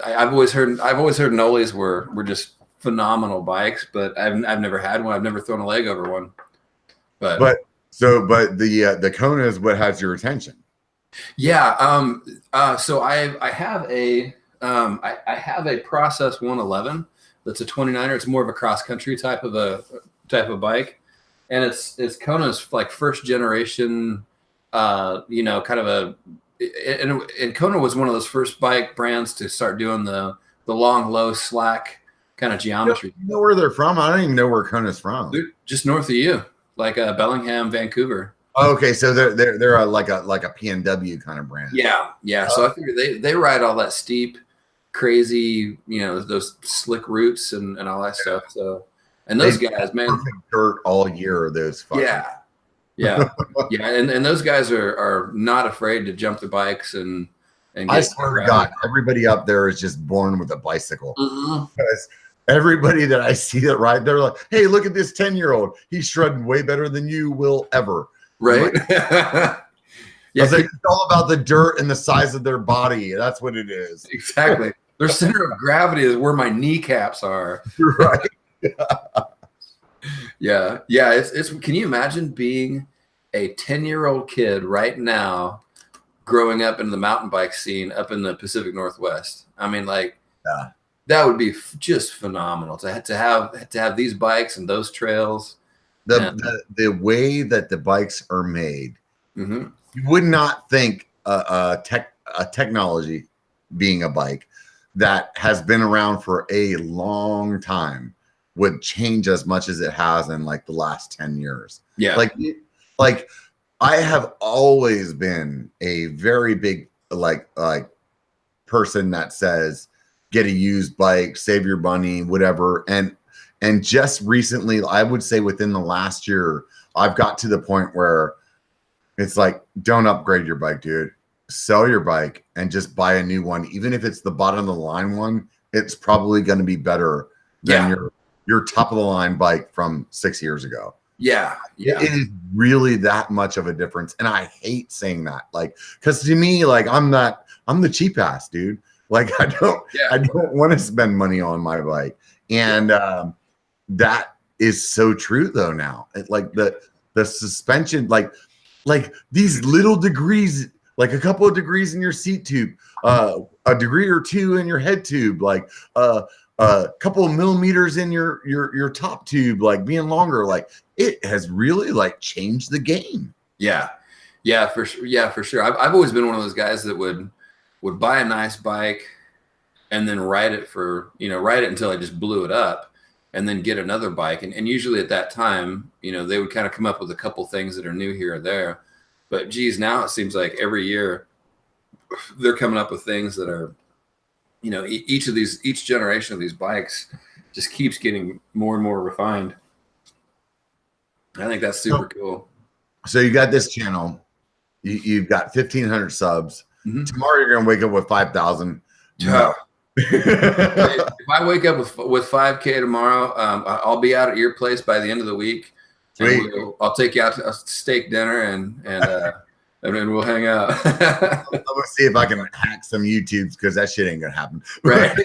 B: I've always heard Nolis were just phenomenal bikes, but I've never had one. I've never thrown a leg over one. But
A: the Kona is what has your attention.
B: Yeah. So I have a Process 111 that's a 29er. It's more of a cross country type of bike, and it's Kona's like first generation. You know, kind of a. And Kona was one of those first bike brands to start doing the long, low, slack kind of geometry.
A: You know where they're from? I don't even know where Kona's from.
B: They're just north of you, like Bellingham, Vancouver.
A: Okay, so they're like a PNW kind of brand.
B: Yeah. So I figure they ride all that steep, crazy, you know, those slick routes and all that stuff. So, and those guys, man,
A: perfect dirt all year. Those fucking.
B: Yeah. And those guys are not afraid to jump the bikes and
A: I swear to God, everybody up there is just born with a bicycle.
B: Mm-hmm.
A: Because everybody that I see that ride, they're like, "Hey, look at this 10-year-old. He's shredding way better than you will ever."
B: Right?
A: Like, yeah, it's all about the dirt and the size of their body. That's what it is.
B: Exactly. Their center of gravity is where my kneecaps are.
A: Right.
B: Yeah. It's. Can you imagine being a 10-year-old kid right now, growing up in the mountain bike scene up in the Pacific Northwest? I mean, like, that would be just phenomenal to have these bikes and those trails.
A: The way that the bikes are made,
B: Mm-hmm.
A: you would not think a technology being a bike that has been around for a long time would change as much as it has in like the last 10 years.
B: Yeah.
A: Like I have always been a very big like person that says get a used bike, save your money, whatever. And just recently, I would say within the last year, I've got to the point where it's like, don't upgrade your bike, dude. Sell your bike and just buy a new one. Even if it's the bottom of the line one, it's probably going to be better than your top of the line bike from 6 years ago.
B: Yeah.
A: It is really that much of a difference. And I hate saying that. Like, because to me, like I'm the cheap ass, dude. Like I don't want to spend money on my bike. And that is so true though now. It, like the suspension, like these little degrees, like a couple of degrees in your seat tube, a degree or two in your head tube, like a couple of millimeters in your top tube, like being longer, like it has really like changed the game.
B: Yeah, for sure. Yeah, for sure. I've always been one of those guys that would buy a nice bike and then ride it until I just blew it up and then get another bike. And usually at that time, they would kind of come up with a couple things that are new here or there. But geez, now it seems like every year they're coming up with things that are, each generation of these bikes just keeps getting more and more refined. I think that's super cool.
A: So you got this channel, you've got 1,500 subs.
B: Mm-hmm.
A: Tomorrow you're gonna wake up with 5,000.
B: No. If I wake up with 5K tomorrow, I'll be out at your place by the end of the week. I'll take you out to a steak dinner and then we'll hang out.
A: I'm gonna see if I can hack some YouTubes because that shit ain't gonna happen.
B: Right.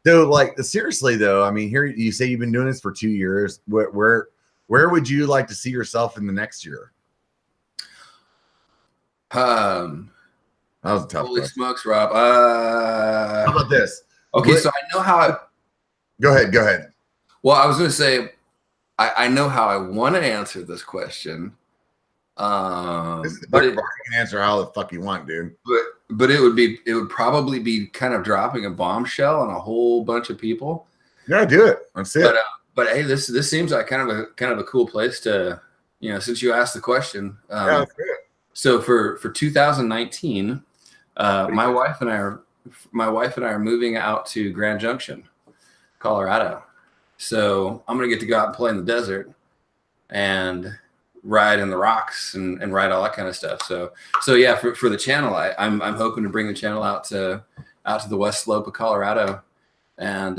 A: So like seriously though, I mean, here you say you've been doing this for 2 years. Where would you like to see yourself in the next year? That was a tough
B: Holy
A: question.
B: smokes, Rob.
A: How about this?
B: Okay, so I know how
A: Go ahead.
B: Well, I was going to say, I know how I want to answer this question.
A: This is the part you can answer how the fuck you want, dude.
B: But it would probably be kind of dropping a bombshell on a whole bunch of people.
A: Yeah, do it. Let's see it.
B: But hey, this seems like kind of a cool place to, since you asked the question.
A: Yeah, that's good.
B: So for 2019, my wife and I are moving out to Grand Junction, Colorado. So I'm gonna get to go out and play in the desert and ride in the rocks and ride all that kind of stuff. So yeah, for the channel, I'm hoping to bring the channel out to the west slope of Colorado. And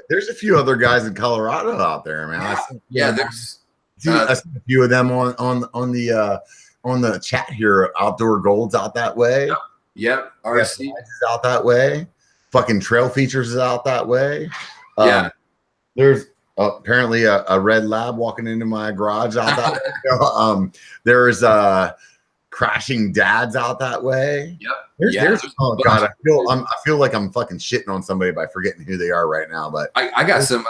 A: there's a few other guys in Colorado out there, man.
B: I
A: see a few of them on the chat here. Outdoor Gold's out that way.
B: Yep. RC
A: is out that way. Fucking Trail Features is out that way. There's apparently a red lab walking into my garage out that way. There's Crashing Dads out that way.
B: Yep.
A: Oh god, I feel like I'm fucking shitting on somebody by forgetting who they are right now. But
B: I got some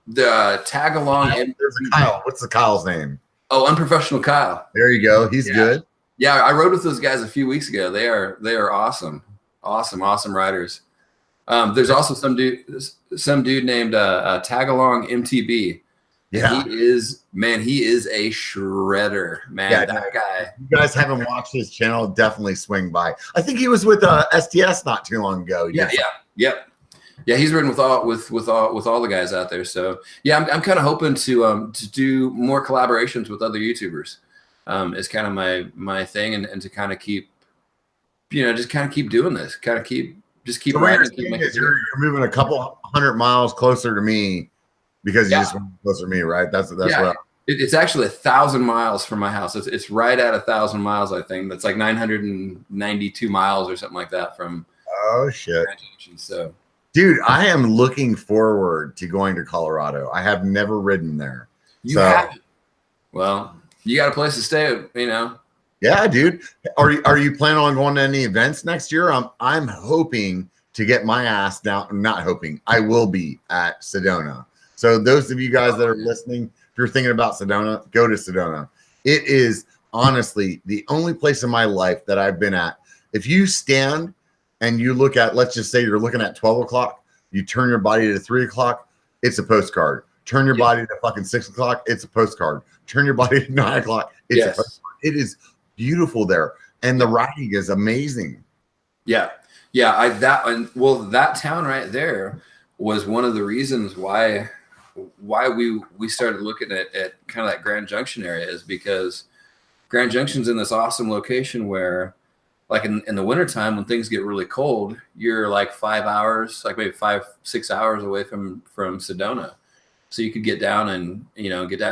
B: the tag along.
A: There's a Kyle. What's the Kyle's name?
B: Oh, Unprofessional Kyle.
A: There you go. He's good.
B: Yeah, I rode with those guys a few weeks ago. They are awesome riders. There's also some dude named Tag Along MTB.
A: Yeah,
B: he is a shredder, man.
A: Yeah,
B: that guy.
A: You guys haven't watched his channel, definitely swing by. I think he was with STS not too long ago.
B: Yeah, he's ridden with all the guys out there. So yeah, I'm kind of hoping to do more collaborations with other YouTubers. Is kind of my thing, and to kind of keep, just kind of keep doing this, keep
A: so
B: riding.
A: You're moving a couple 100 miles closer to me because you just went closer to me, right? That's what.
B: It's actually 1,000 miles from my house. It's right at 1,000 miles, I think. That's like 992 miles or something like that from.
A: Oh shit!
B: So.
A: Dude, I am looking forward to going to Colorado. I have never ridden there.
B: You haven't? Well, you got a place to stay,
A: Yeah, dude. Are you planning on going to any events next year? I'm hoping to get my ass down. Not hoping. I will be at Sedona. So those of you guys that are listening, if you're thinking about Sedona, go to Sedona. It is honestly the only place in my life that I've been at. If you stand and you look at, let's just say you're looking at 12 o'clock, you turn your body to 3 o'clock, it's a postcard. Turn your body to fucking 6 o'clock, it's a postcard. Turn your body to 9 o'clock, it's a postcard. It is beautiful there. And the riding is amazing.
B: Yeah. Yeah. That town right there was one of the reasons why we started looking at kind of that Grand Junction area, is because Grand Junction's in this awesome location where, like in the wintertime when things get really cold, you're like 5 hours, like maybe 5-6 hours away from Sedona. So you could get down and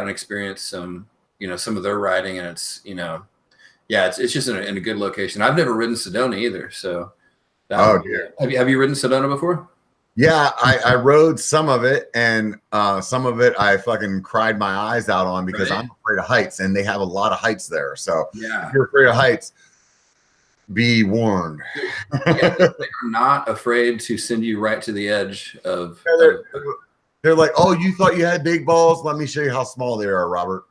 B: experience some of their riding, and it's just in a good location. I've never ridden Sedona either. So
A: dear.
B: Have you ridden Sedona before?
A: Yeah, I rode some of it, and some of it I fucking cried my eyes out on because I'm afraid of heights, and they have a lot of heights there. So if you're afraid of heights, be warned.
B: They're not afraid to send you right to the edge of.
A: They're like, oh, you thought you had big balls? Let me show you how small they are, Robert.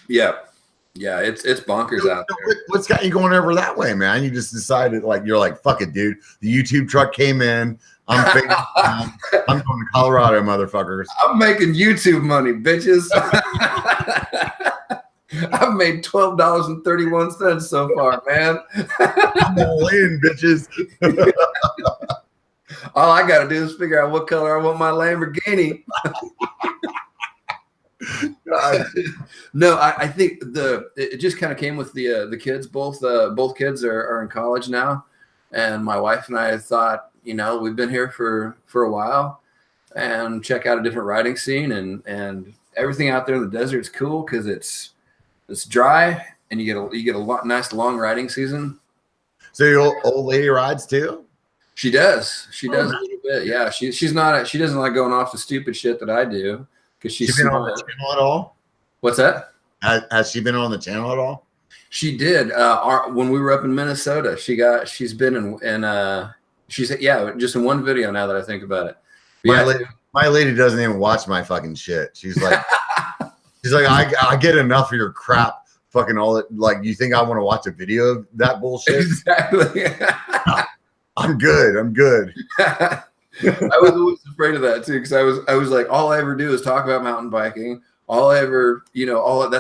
B: Yeah, it's bonkers out there.
A: What's got you going over that way, man? You just decided, you're like, fuck it, dude. The YouTube truck came in. I'm going to Colorado, motherfuckers.
B: I'm making YouTube money, bitches. I've made $12.31 so far, man.
A: I'm all in, bitches.
B: All I got to do is figure out what color I want my Lamborghini. No, I think it just kind of came with the kids. Both kids are in college now, and my wife and I thought, we've been here for a while, and check out a different riding scene, and everything out there in the desert is cool because it's dry, and you get a nice long riding season.
A: So your old lady rides too?
B: She does. She does a little bit. Yeah. She doesn't like going off the stupid shit that I do because she's
A: been on the channel at all?
B: What's that?
A: Has she been on the channel at all?
B: She did. When we were up in Minnesota, she's been just in one video now that I think about it.
A: My lady doesn't even watch my fucking shit. She's like, I get enough of your crap. Fucking all it. Like, you think I want to watch a video of that bullshit?
B: Exactly.
A: I'm good.
B: I was always afraid of that too, because I was like, all I ever do is talk about mountain biking. That's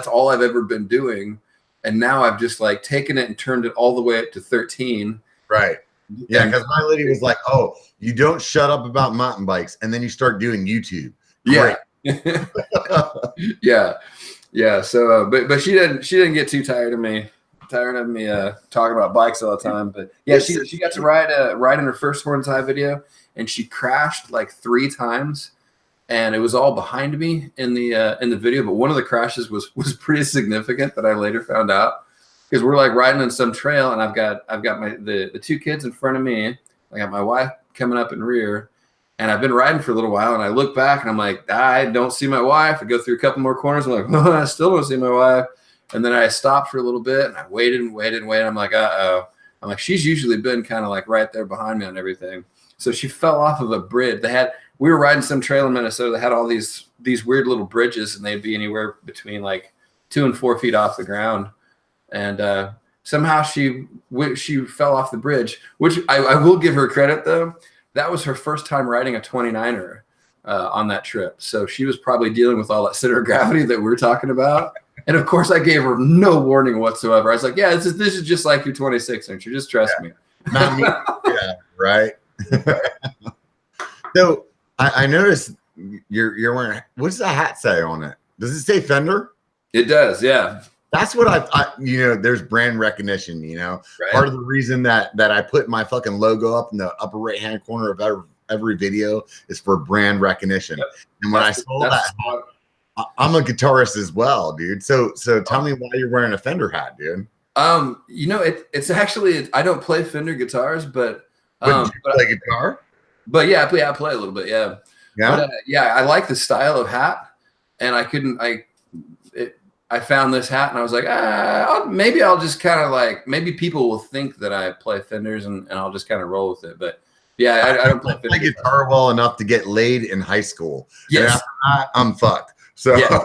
B: all I've ever been doing, and now I've just like taken it and turned it all the way up to 13.
A: Right. Yeah, because my lady was like, "Oh, you don't shut up about mountain bikes, and then you start doing YouTube."
B: Yeah. Yeah. So, but she didn't get too tired of me talking about bikes all the time. But yeah, she got to ride in her first Horns High video, and she crashed like 3 times, and it was all behind me in the video. But one of the crashes was pretty significant that I later found out, because we're like riding on some trail, and I've got the 2 kids in front of me. I got my wife coming up in rear, and I've been riding for a little while, and I look back and I'm like, I don't see my wife. I go through a couple more corners. I'm like, oh, I still don't see my wife. And then I stopped for a little bit, and I waited. I'm like, uh-oh. I'm like, she's usually been kind of like right there behind me on everything. So she fell off of a bridge. We were riding some trail in Minnesota that had all these weird little bridges, and they'd be anywhere between like 2 and 4 feet off the ground. And somehow she fell off the bridge, which I will give her credit though. That was her first time riding a 29er on that trip. So she was probably dealing with all that center of gravity that we're talking about. And of course I gave her no warning whatsoever. I was like, yeah, this is just like your 26-inch. Just trust me.
A: Not me. Yeah, right. So I noticed you're wearing, what does the hat say on it? Does it say Fender?
B: It does, yeah.
A: That's what I there's brand recognition, right? Part of the reason that I put my fucking logo up in the upper right hand corner of every video is for brand recognition. Yep. And when I saw that, I'm a guitarist as well, dude. So tell me why you're wearing a Fender hat, dude.
B: It's actually, I don't play Fender guitars, but
A: do you play guitar?
B: But yeah, I play a little bit, yeah.
A: Yeah.
B: But, I like the style of hat, and I found this hat, and I was like, maybe I'll just kind of like, maybe people will think that I play Fenders, and I'll just kind of roll with it. But Yeah, I don't play
A: play guitar well enough to get laid in high school.
B: Yes.
A: And after that, I'm fucked. So
B: yeah.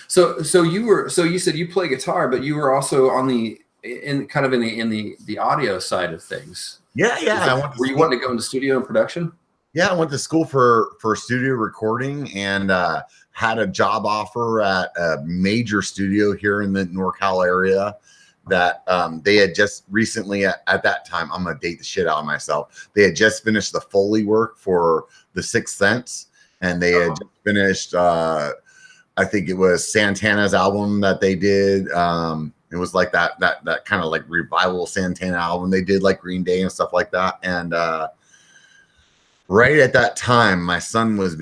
B: So you said you play guitar, but you were also on the audio side of things.
A: Yeah.
B: Were you wanting to go into studio and production?
A: Yeah, I went to school for studio recording and had a job offer at a major studio here in the NorCal area that they had just recently at that time, I'm gonna date the shit out of myself. They had just finished the Foley work for The Sixth Sense, and they had just finished I think it was Santana's album that they did. It was like that kind of like revival Santana album they did, like Green Day and stuff like that. And right at that time, my son was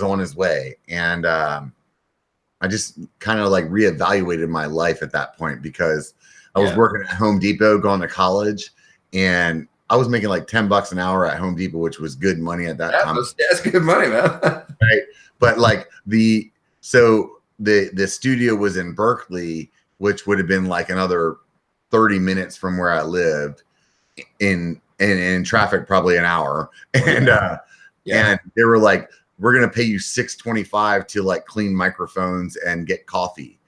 A: on his way, and I just kind of like reevaluated my life at that point because I was working at Home Depot, going to college, and I was making like $10 an hour at Home Depot, which was good money at that time.
B: That's good money, man.
A: Right, but like the studio was in Berkeley, which would have been like another 30 minutes from where I lived, in traffic probably an hour, and and they were like, we're gonna pay you $6.25 to like clean microphones and get coffee.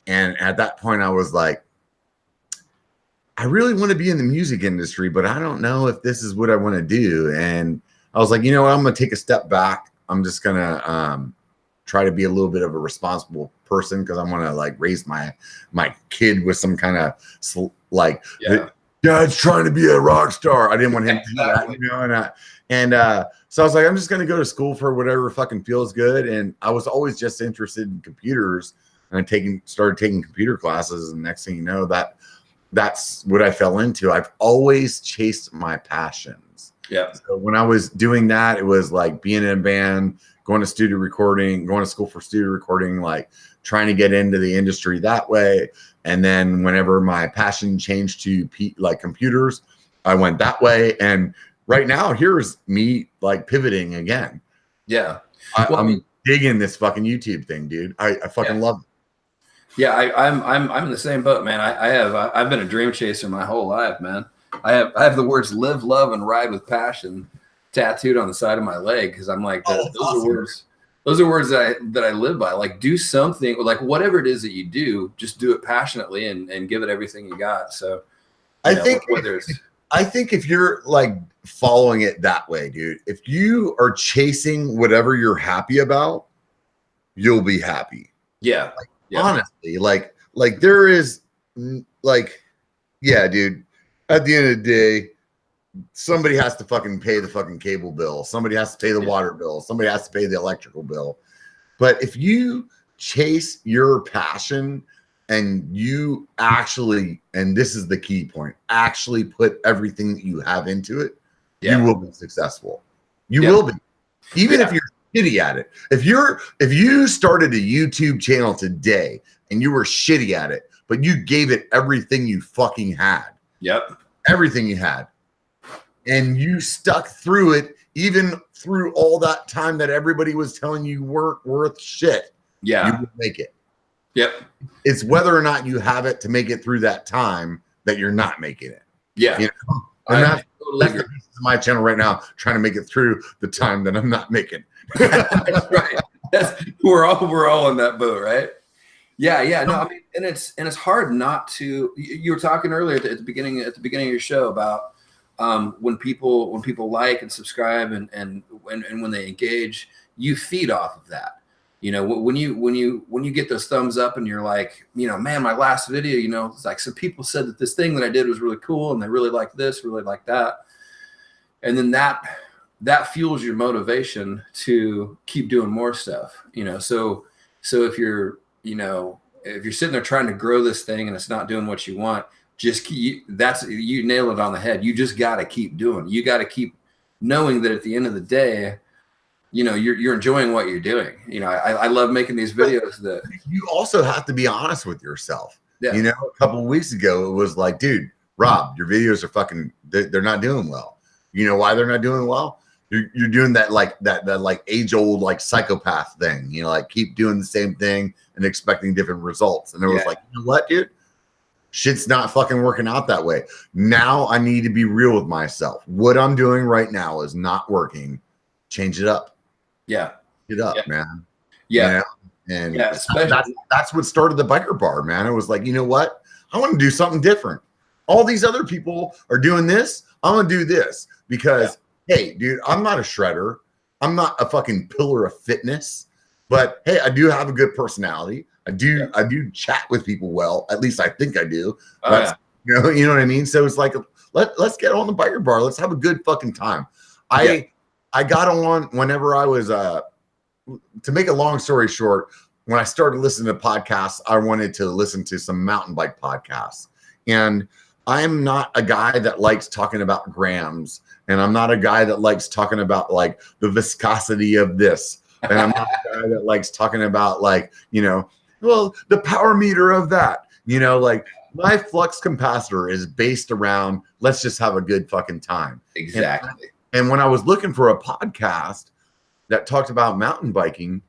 A: And at that point I was like, I really want to be in the music industry, but I don't know if this is what I want to do. And I was like, you know what, I'm gonna take a step back. I'm just gonna try to be a little bit of a responsible person because I want to like raise my kid with some kind of like Dad's trying to be a rock star. I didn't want him to do that, you know. And so I was like, I'm just gonna go to school for whatever fucking feels good. And I was always just interested in computers, and I started taking computer classes. And next thing you know, that's what I fell into. I've always chased my passions.
B: Yeah.
A: So when I was doing that, it was like being in a band, going to studio recording, going to school for studio recording, like trying to get into the industry that way. And then whenever my passion changed to like computers, I went that way. And right now, here's me like pivoting again.
B: Yeah.
A: I'm digging this fucking YouTube thing, dude. I fucking love it.
B: Yeah, I'm in the same boat, man. I've been a dream chaser my whole life, man. I have the words "live, love, and ride with passion" tattooed on the side of my leg because I'm like, those are words that I live by. Like, do something, like whatever it is that you do, just do it passionately and give it everything you got. So
A: I think if you're like following it that way, dude, if you are chasing whatever you're happy about, you'll be happy.
B: Yeah.
A: Honestly, like there is like, yeah, dude, at the end of the day, somebody has to fucking pay the fucking cable bill. Somebody has to pay the water bill. Somebody has to pay the electrical bill. But if you chase your passion and you actually, and this is the key point, actually put everything that you have into it, you will be successful. You will be. Even if you're shitty at it. If you started a YouTube channel today and you were shitty at it, but you gave it everything you fucking had.
B: Yep.
A: Everything you had. And you stuck through it, even through all that time that everybody was telling you weren't worth shit.
B: Yeah.
A: You will make it.
B: Yep.
A: It's whether or not you have it to make it through that time that you're not making it.
B: Yeah.
A: You know? And that's my channel right now, trying to make it through the time that I'm not making.
B: That's right. We're all in that boat, right? Yeah. No, I mean, and it's hard not to. You were talking earlier at the beginning of your show about when people like and subscribe and when they engage, you feed off of that. You know, when you get those thumbs up and you're like, you know, man, my last video, you know, it's like some people said that this thing that I did was really cool and they really liked this, really liked that, and then that fuels your motivation to keep doing more stuff. You know, so if you're sitting there trying to grow this thing and it's not doing what you want, you nail it on the head. You just got to keep doing. You got to keep knowing that at the end of the day, you know, you're enjoying what you're doing. You know, I love making these videos. That
A: you also have to be honest with yourself.
B: Yeah.
A: You know, a couple of weeks ago, it was like, dude, Rob, your videos are fucking, they're not doing well. You know why they're not doing well? You're doing that like age old like psychopath thing. You know, like keep doing the same thing and expecting different results. And it was like, you know what, dude? Shit's not fucking working out that way. Now I need to be real with myself. What I'm doing right now is not working. Change it up.
B: Yeah.
A: Get up, man.
B: Yeah.
A: You know? And
B: especially
A: that's what started the biker bar, man. It was like, you know what? I want to do something different. All these other people are doing this. I'm going to do this because, hey, dude, I'm not a shredder. I'm not a fucking pillar of fitness, but hey, I do have a good personality. I do chat with people well. At least I think I do. You know what I mean? So it's like, let's get on the biker bar. Let's have a good fucking time. I got on whenever I was to make a long story short, when I started listening to podcasts, I wanted to listen to some mountain bike podcasts. And I'm not a guy that likes talking about grams. And I'm not a guy that likes talking about like the viscosity of this. And I'm not a guy that likes talking about like, you know, well, the power meter of that. You know, like my flux capacitor is based around let's just have a good fucking time.
B: Exactly.
A: And when I was looking for a podcast that talked about mountain biking,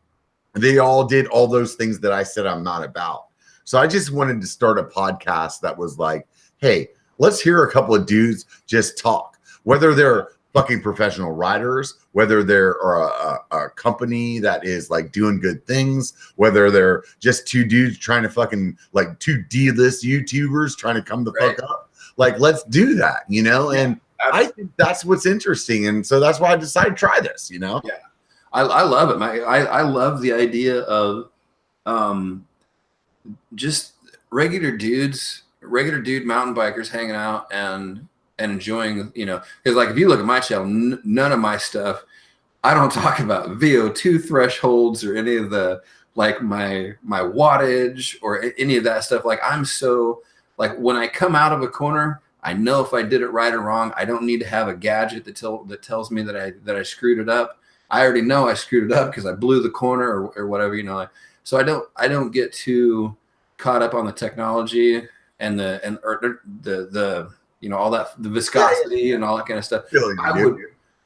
A: they all did all those things that I said I'm not about. So I just wanted to start a podcast that was like, hey, let's hear a couple of dudes just talk, whether they're fucking professional riders, whether they're a company that is like doing good things, whether they're just two dudes trying to fucking like two D-list YouTubers trying to come the fuck up. Like, let's do that, you know? And I think that's what's interesting. And so that's why I decided to try this, you know?
B: Yeah. I love it. I love the idea of just regular dude mountain bikers hanging out and enjoying, you know, because like if you look at my channel, none of my stuff, I don't talk about VO2 thresholds or any of the like my wattage or any of that stuff. Like I'm so like when I come out of a corner, I know if I did it right or wrong. I don't need to have a gadget that tells me that I screwed it up. I already know I screwed it up because I blew the corner or whatever, you know. So I don't get too caught up on the technology and the you know all that, the viscosity and all that kind of stuff.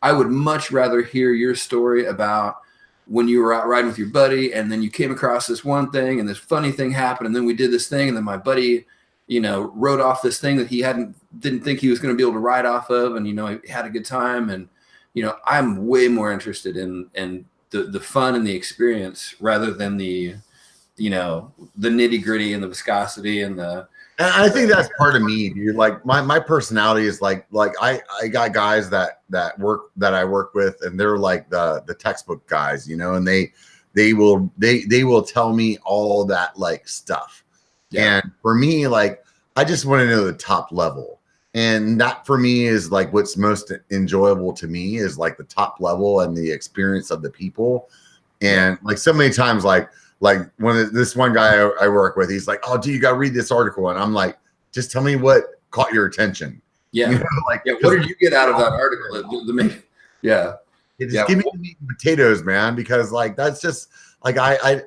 B: I would much rather hear your story about when you were out riding with your buddy and then you came across this one thing and this funny thing happened and then we did this thing and then my buddy, you know, rode off this thing that he didn't think he was going to be able to ride off of, and you know he had a good time. And you know, I'm way more interested in the fun and the experience rather than the, you know, the nitty gritty and the viscosity and the.
A: And I think that's part of me, dude. Like my personality is like I got guys that I work with, and they're like the textbook guys, you know, and they will tell me all that like stuff. Yeah. And for me, like I just want to know the top level. And that for me is like what's most enjoyable to me is like the top level and the experience of the people. And like so many times, like when this one guy I work with, he's like, "Oh, dude, you got to read this article." And I'm like, "Just tell me what caught your attention."
B: Yeah.
A: You know, like,
B: what did you get out of that article?
A: Just give me the meat and potatoes, man, because like that's just like I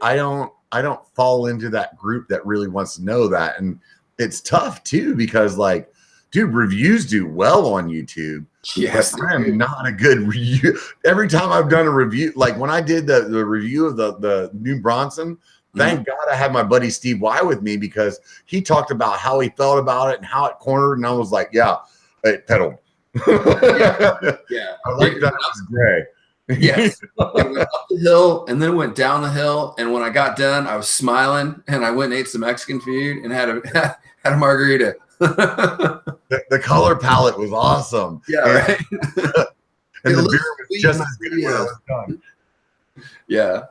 A: don't fall into that group that really wants to know that. And it's tough too because like, dude, reviews do well on YouTube.
B: Yes,
A: but I am not a good review. Every time I've done a review, like when I did the review of the new Bronson, thank God I had my buddy Steve Y with me because he talked about how he felt about it and how it cornered, and I was like, yeah, it pedaled.
B: Yeah.
A: I like that. It's gray.
B: Yes. It went up the hill and then it went down the hill. And when I got done, I was smiling and I went and ate some Mexican food and had a margarita.
A: The color palette was awesome.
B: Yeah, right.
A: And the beer was just as good when it was done.
B: Yeah.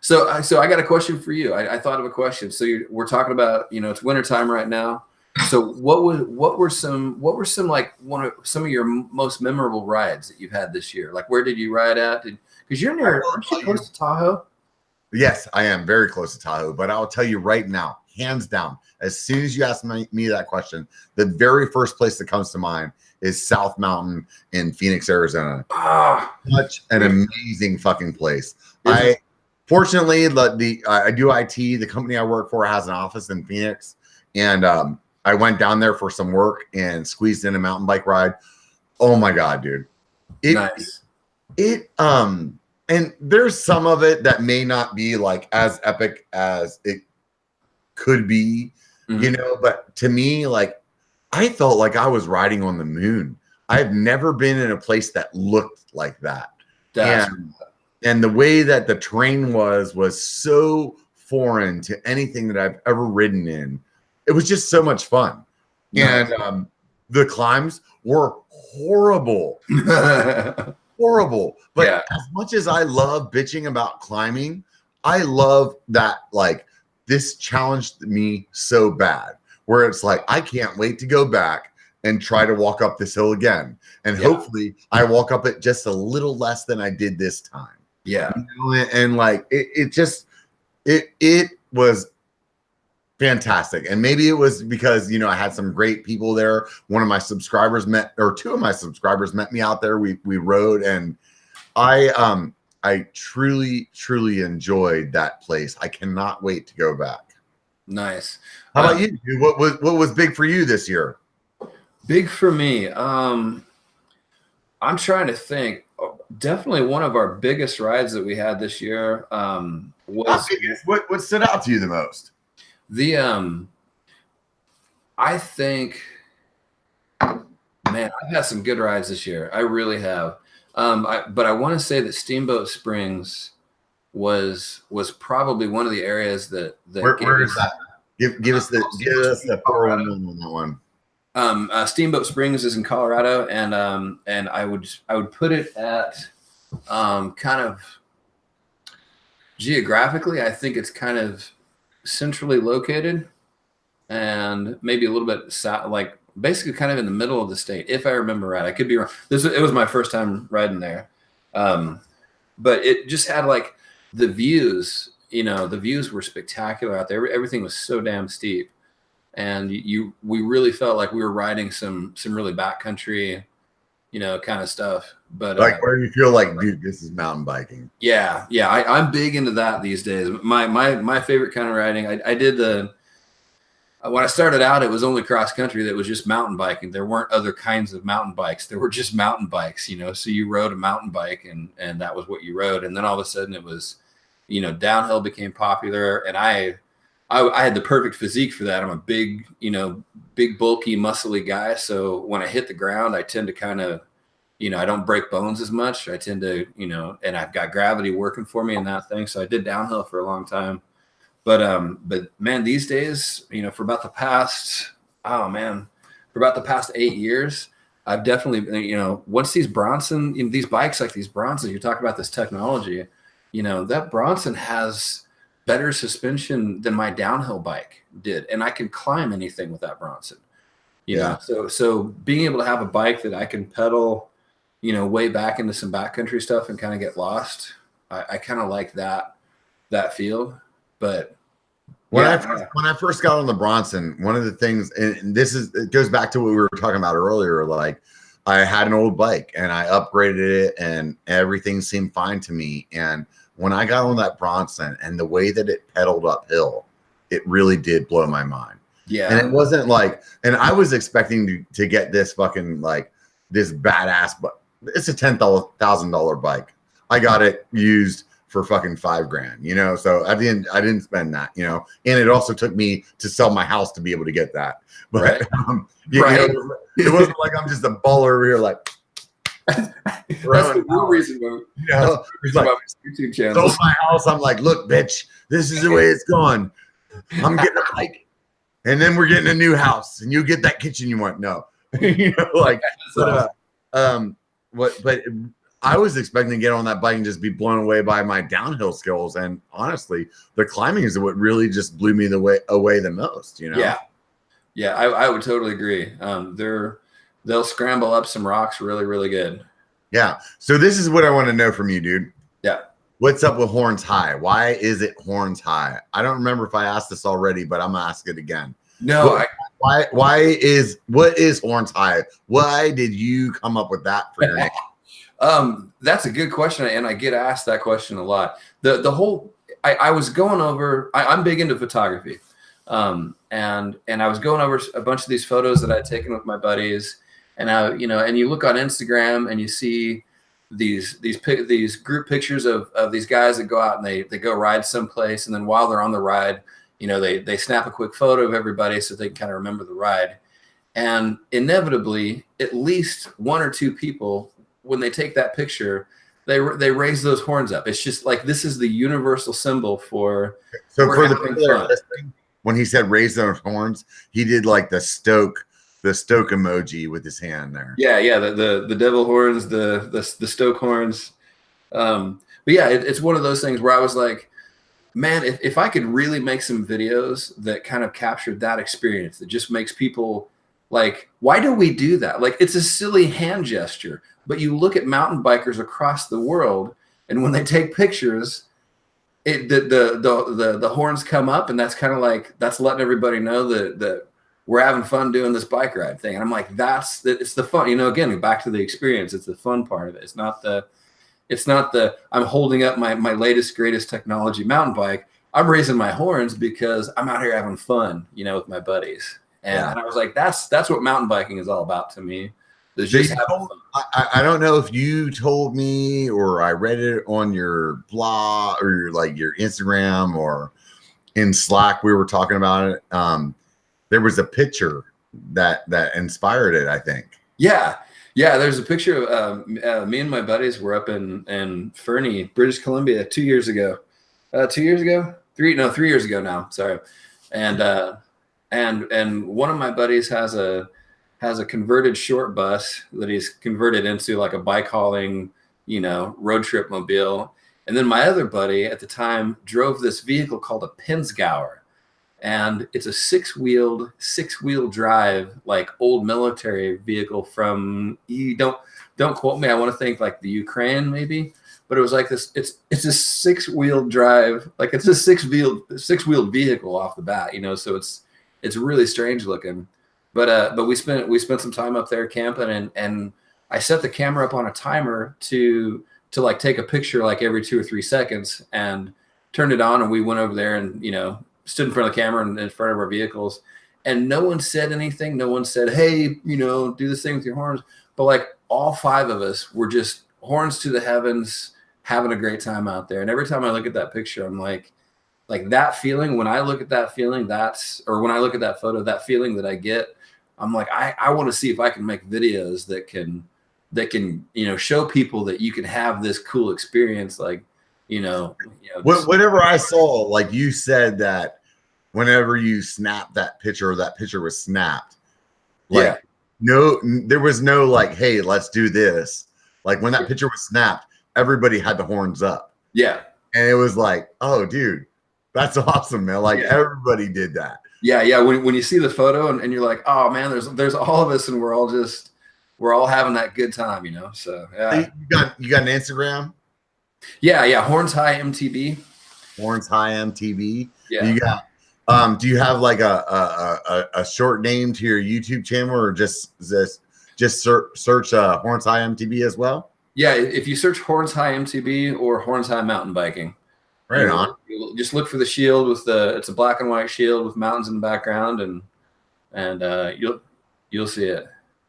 B: So I got a question for you. I thought of a question. So we're talking about, you know, it's wintertime right now. So what were some like some of your most memorable rides that you've had this year? Like where did you ride at? Because aren't you close to Tahoe?
A: Yes, I am very close to Tahoe, but I'll tell you right now, hands down, as soon as you ask me that question, the very first place that comes to mind is South Mountain in Phoenix, Arizona. Such an amazing fucking place. Fortunately, I do IT. The company I work for has an office in Phoenix, and I went down there for some work and squeezed in a mountain bike ride. Oh my God, dude!
B: Nice.
A: And there's some of it that may not be like as epic as it could be, you know, but to me, like, I felt like I was riding on the moon. I've never been in a place that looked like that. And the way that the terrain was so foreign to anything that I've ever ridden in. It was just so much fun. Nice. And the climbs were horrible. Horrible. But as much as I love bitching about climbing, I love that, like, this challenged me so bad, where it's like, I can't wait to go back and try to walk up this hill again. And hopefully I walk up it just a little less than I did this time.
B: Yeah.
A: You know? And like, it was fantastic. And maybe it was because, you know, I had some great people there. One of my subscribers two of my subscribers met me out there. We rode, and I truly, truly enjoyed that place. I cannot wait to go back.
B: Nice.
A: How about you, dude? What was big for you this year?
B: Big for me. I'm trying to think. Definitely one of our biggest rides that we had this year was
A: what stood out to you the most?
B: I think, man, I've had some good rides this year. I really have. But I want to say that Steamboat Springs was probably one of the areas that
A: where is that? Give us the 411 on that one.
B: Steamboat Springs is in Colorado, and I would put it at kind of geographically, I think it's kind of centrally located, and maybe a little bit south, like basically kind of in the middle of the state, if I remember right. I could be wrong. It was my first time riding there, but it just had like the views. You know, the views were spectacular out there. Everything was so damn steep. And we really felt like we were riding some really backcountry, you know, kind of stuff. But
A: like where you feel like, dude, this is mountain biking.
B: Yeah. I'm big into that these days. My favorite kind of riding. I did when I started out, it was only cross country. That was just mountain biking. There weren't other kinds of mountain bikes. There were just mountain bikes, you know. So you rode a mountain bike, and that was what you rode. And then all of a sudden, it was, you know, downhill became popular, and I had the perfect physique for that. I'm a big, bulky, muscly guy. So when I hit the ground, I tend to kind of, you know, I don't break bones as much. I tend to, you know, and I've got gravity working for me in that thing. So I did downhill for a long time. But man, these days, you know, for about the past 8 years, I've definitely, you know, once these Bronson, these bikes like these Bronsons, you talk about this technology, you know, that Bronson has better suspension than my downhill bike did. And I can climb anything with that Bronson, you know? So being able to have a bike that I can pedal, you know, way back into some backcountry stuff and kind of get lost. I kind of like that feel. But
A: when I first got on the Bronson, one of the things, and it goes back to what we were talking about earlier, like I had an old bike and I upgraded it and everything seemed fine to me. And when I got on that Bronson and the way that it pedaled uphill, it really did blow my mind.
B: Yeah.
A: And it wasn't like, and I was expecting to get this fucking like this badass, but it's a $10,000 bike. I got it used for fucking $5,000, you know? So at the end, I didn't spend that, you know? And it also took me to sell my house to be able to get that. But
B: right.
A: You know, it wasn't like I'm just a baller over here like,
B: that's the real reason why,
A: you know,
B: like, my YouTube channel.
A: Sold my house. I'm like, look, bitch, this is the way it's going. I'm getting a bike, and then we're getting a new house, and you get that kitchen you want. No, you know, like, but I was expecting to get on that bike and just be blown away by my downhill skills, and honestly, the climbing is what really just blew me away the most. You know?
B: Yeah, I would totally agree. They'll scramble up some rocks really, really good.
A: Yeah. So this is what I want to know from you, dude.
B: Yeah.
A: What's up with Horns High? Why is it Horns High? I don't remember if I asked this already, but I'm gonna ask it again.
B: No.
A: What is Horns High? Why did you come up with that for your name?
B: That's a good question, and I get asked that question a lot. The whole I was going over. I'm big into photography, and I was going over a bunch of these photos that I'd taken with my buddies. And and you look on Instagram and you see these group pictures of these guys that go out and they go ride someplace, and then while they're on the ride, you know, they snap a quick photo of everybody so they can kind of remember the ride. And inevitably, at least one or two people, when they take that picture, they raise those horns up. It's just like, this is the universal symbol for,
A: so for the people that are listening, when he said raise those horns, he did like the stoke emoji with his hand there.
B: Yeah, the devil horns, the stoke horns. But yeah, it's one of those things where I was like, man, if I could really make some videos that kind of captured that experience, that just makes people like, why do we do that? Like, it's a silly hand gesture, but you look at mountain bikers across the world, and when they take pictures, the horns come up, and that's kind of like, that's letting everybody know that we're having fun doing this bike ride thing. And I'm like, it's the fun, you know, again, back to the experience. It's the fun part of it. It's not the I'm holding up my latest, greatest technology mountain bike. I'm raising my horns because I'm out here having fun, you know, with my buddies. And I was like, that's what mountain biking is all about to me.
A: I don't know if you told me or I read it on your blog or like your Instagram or in Slack. We were talking about it. There was a picture that inspired it, I think.
B: Yeah. There's a picture of me and my buddies were up in Fernie, British Columbia 2 years ago. 2 years ago? 3 years ago now. Sorry. And one of my buddies has a converted short bus that he's converted into like a bike hauling, you know, road trip mobile. And then my other buddy at the time drove this vehicle called a Pinzgauer. And it's a six-wheel drive, like old military vehicle from, you don't quote me, I want to think like the Ukraine maybe, but it was like this, it's a six-wheel drive, like it's a six-wheeled vehicle off the bat, you know, so it's really strange looking. But we spent some time up there camping, and I set the camera up on a timer to like take a picture like every 2 or 3 seconds, and turned it on, and we went over there and, you know, stood in front of the camera and in front of our vehicles, and no one said anything. No one said, hey, you know, do this thing with your horns. But like all 5 of us were just horns to the heavens, having a great time out there. And every time I look at that picture, I'm like that feeling, when I look at that feeling, when I look at that photo, that feeling that I get, I'm like, I want to see if I can make videos that can, you know, show people that you can have this cool experience. Like, you know,
A: whatever I saw, like you said that whenever you snapped that picture, or that picture was snapped, like there was no like, hey, let's do this. Like when that picture was snapped, everybody had the horns up. Yeah. And it was like, oh dude, that's awesome, man. Like everybody did that.
B: Yeah. When you see the photo and you're like, oh man, there's all of us, and we're all having that good time, you know? So yeah.
A: You got an Instagram?
B: Yeah. Horns High MTB.
A: Horns High MTB.
B: Yeah.
A: You got, do you have like a short name to your YouTube channel, or just search Horns High MTB as well?
B: Yeah. If you search Horns High MTB or Horns High Mountain Biking,
A: right on.
B: You'll just look for the shield it's a black and white shield with mountains in the background, and you'll see it.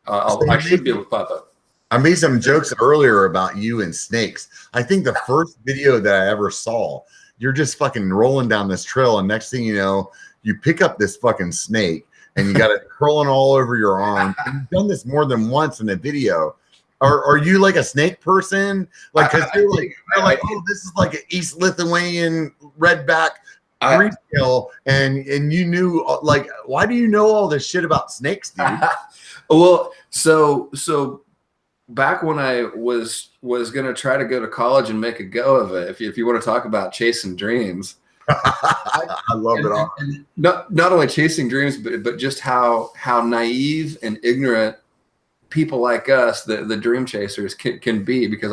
B: I should be able to pop up.
A: I made some jokes earlier about you and snakes. I think the first video that I ever saw, you're just fucking rolling down this trail, and next thing you know, you pick up this fucking snake, and you got it curling all over your arm. And you've done this more than once in a video. Are you like a snake person? Like, cause you're like, oh, this is like an East Lithuanian redback retail, and you knew, like, why do you know all this shit about snakes, dude?
B: Well, so back when I was gonna try to go to college and make a go of it, if you want to talk about chasing dreams,
A: I love it all.
B: And not only chasing dreams, but just how naive and ignorant people like us, the dream chasers, can be. Because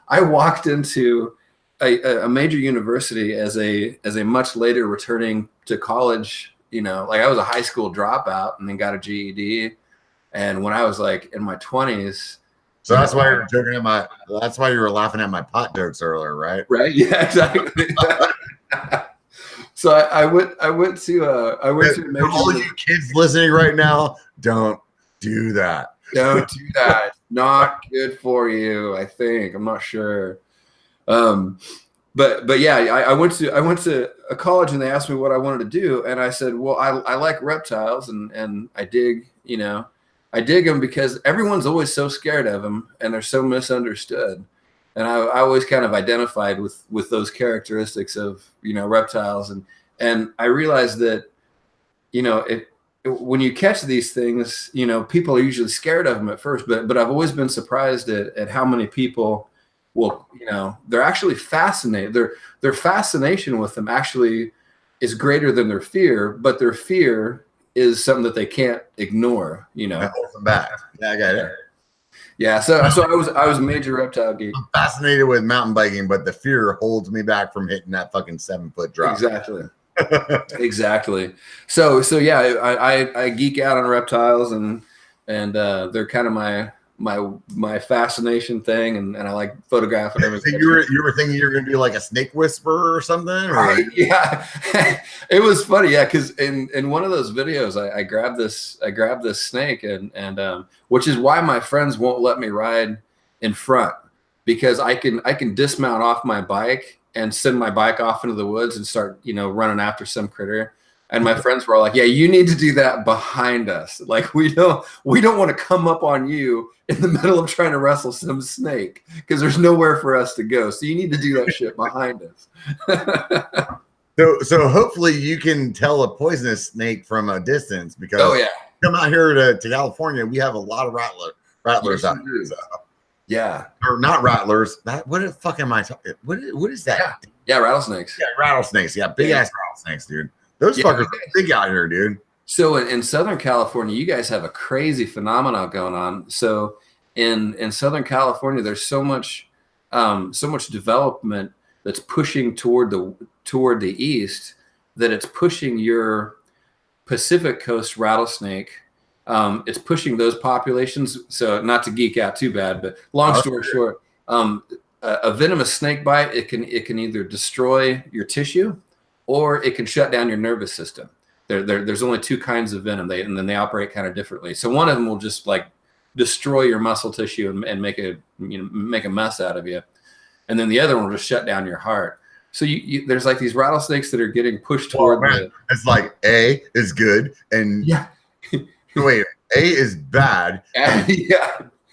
B: I walked into a major university as a much later returning to college, you know, like I was a high school dropout and then got a GED. And when I was like in my 20s,
A: so that's why you're joking at that's why you were laughing at my pot jokes earlier, right?
B: Right. Yeah, exactly. So I went to a major.
A: All you kids listening right now, don't do that.
B: Don't do that. Not good for you, I think. I'm not sure. But but yeah, I went to a college and they asked me what I wanted to do, and I said, well, I like reptiles and I dig them because everyone's always so scared of them and they're so misunderstood. And I always kind of identified with those characteristics of, reptiles. And I realized that, when you catch these things, people are usually scared of them at first, but I've always been surprised at how many people will, they're actually fascinated. Their fascination with them actually is greater than their fear, but their fear is something that they can't ignore,
A: That holds them back. Yeah, I got it.
B: Yeah, so I was a major reptile geek.
A: I'm fascinated with mountain biking, but the fear holds me back from hitting that fucking 7-foot drop.
B: Exactly. Exactly. So yeah, I geek out on reptiles and they're kind of my fascination thing, and I like photographing them.
A: So you were thinking you were gonna be like a snake whisperer or something? Or?
B: Yeah. It was funny, yeah, because in one of those videos I grabbed this snake and which is why my friends won't let me ride in front, because I can dismount off my bike and send my bike off into the woods and start running after some critter. And my friends were all like, yeah, you need to do that behind us. Like, we don't want to come up on you in the middle of trying to wrestle some snake, because there's nowhere for us to go. So you need to do that shit behind us.
A: So hopefully you can tell a poisonous snake from a distance, because come out here to California, we have a lot of rattlers out here. So.
B: Yeah.
A: Or not rattlers. What the fuck am I talking? What is that?
B: Yeah, rattlesnakes.
A: Yeah, rattlesnakes. Yeah, big ass rattlesnakes, dude. Those fuckers are big out here, dude.
B: So in Southern California, you guys have a crazy phenomenon going on. So in Southern California, there's so much development that's pushing toward the east, that it's pushing your Pacific Coast rattlesnake. It's pushing those populations. So not to geek out too bad, but long story short, a venomous snake bite, it can either destroy your tissue or it can shut down your nervous system. There's only two kinds of venom, and then they operate kind of differently. So one of them will just like destroy your muscle tissue and make a mess out of you, and then the other one will just shut down your heart. So there's like these rattlesnakes that are getting pushed toward.
A: It's like A is good and wait, A is bad.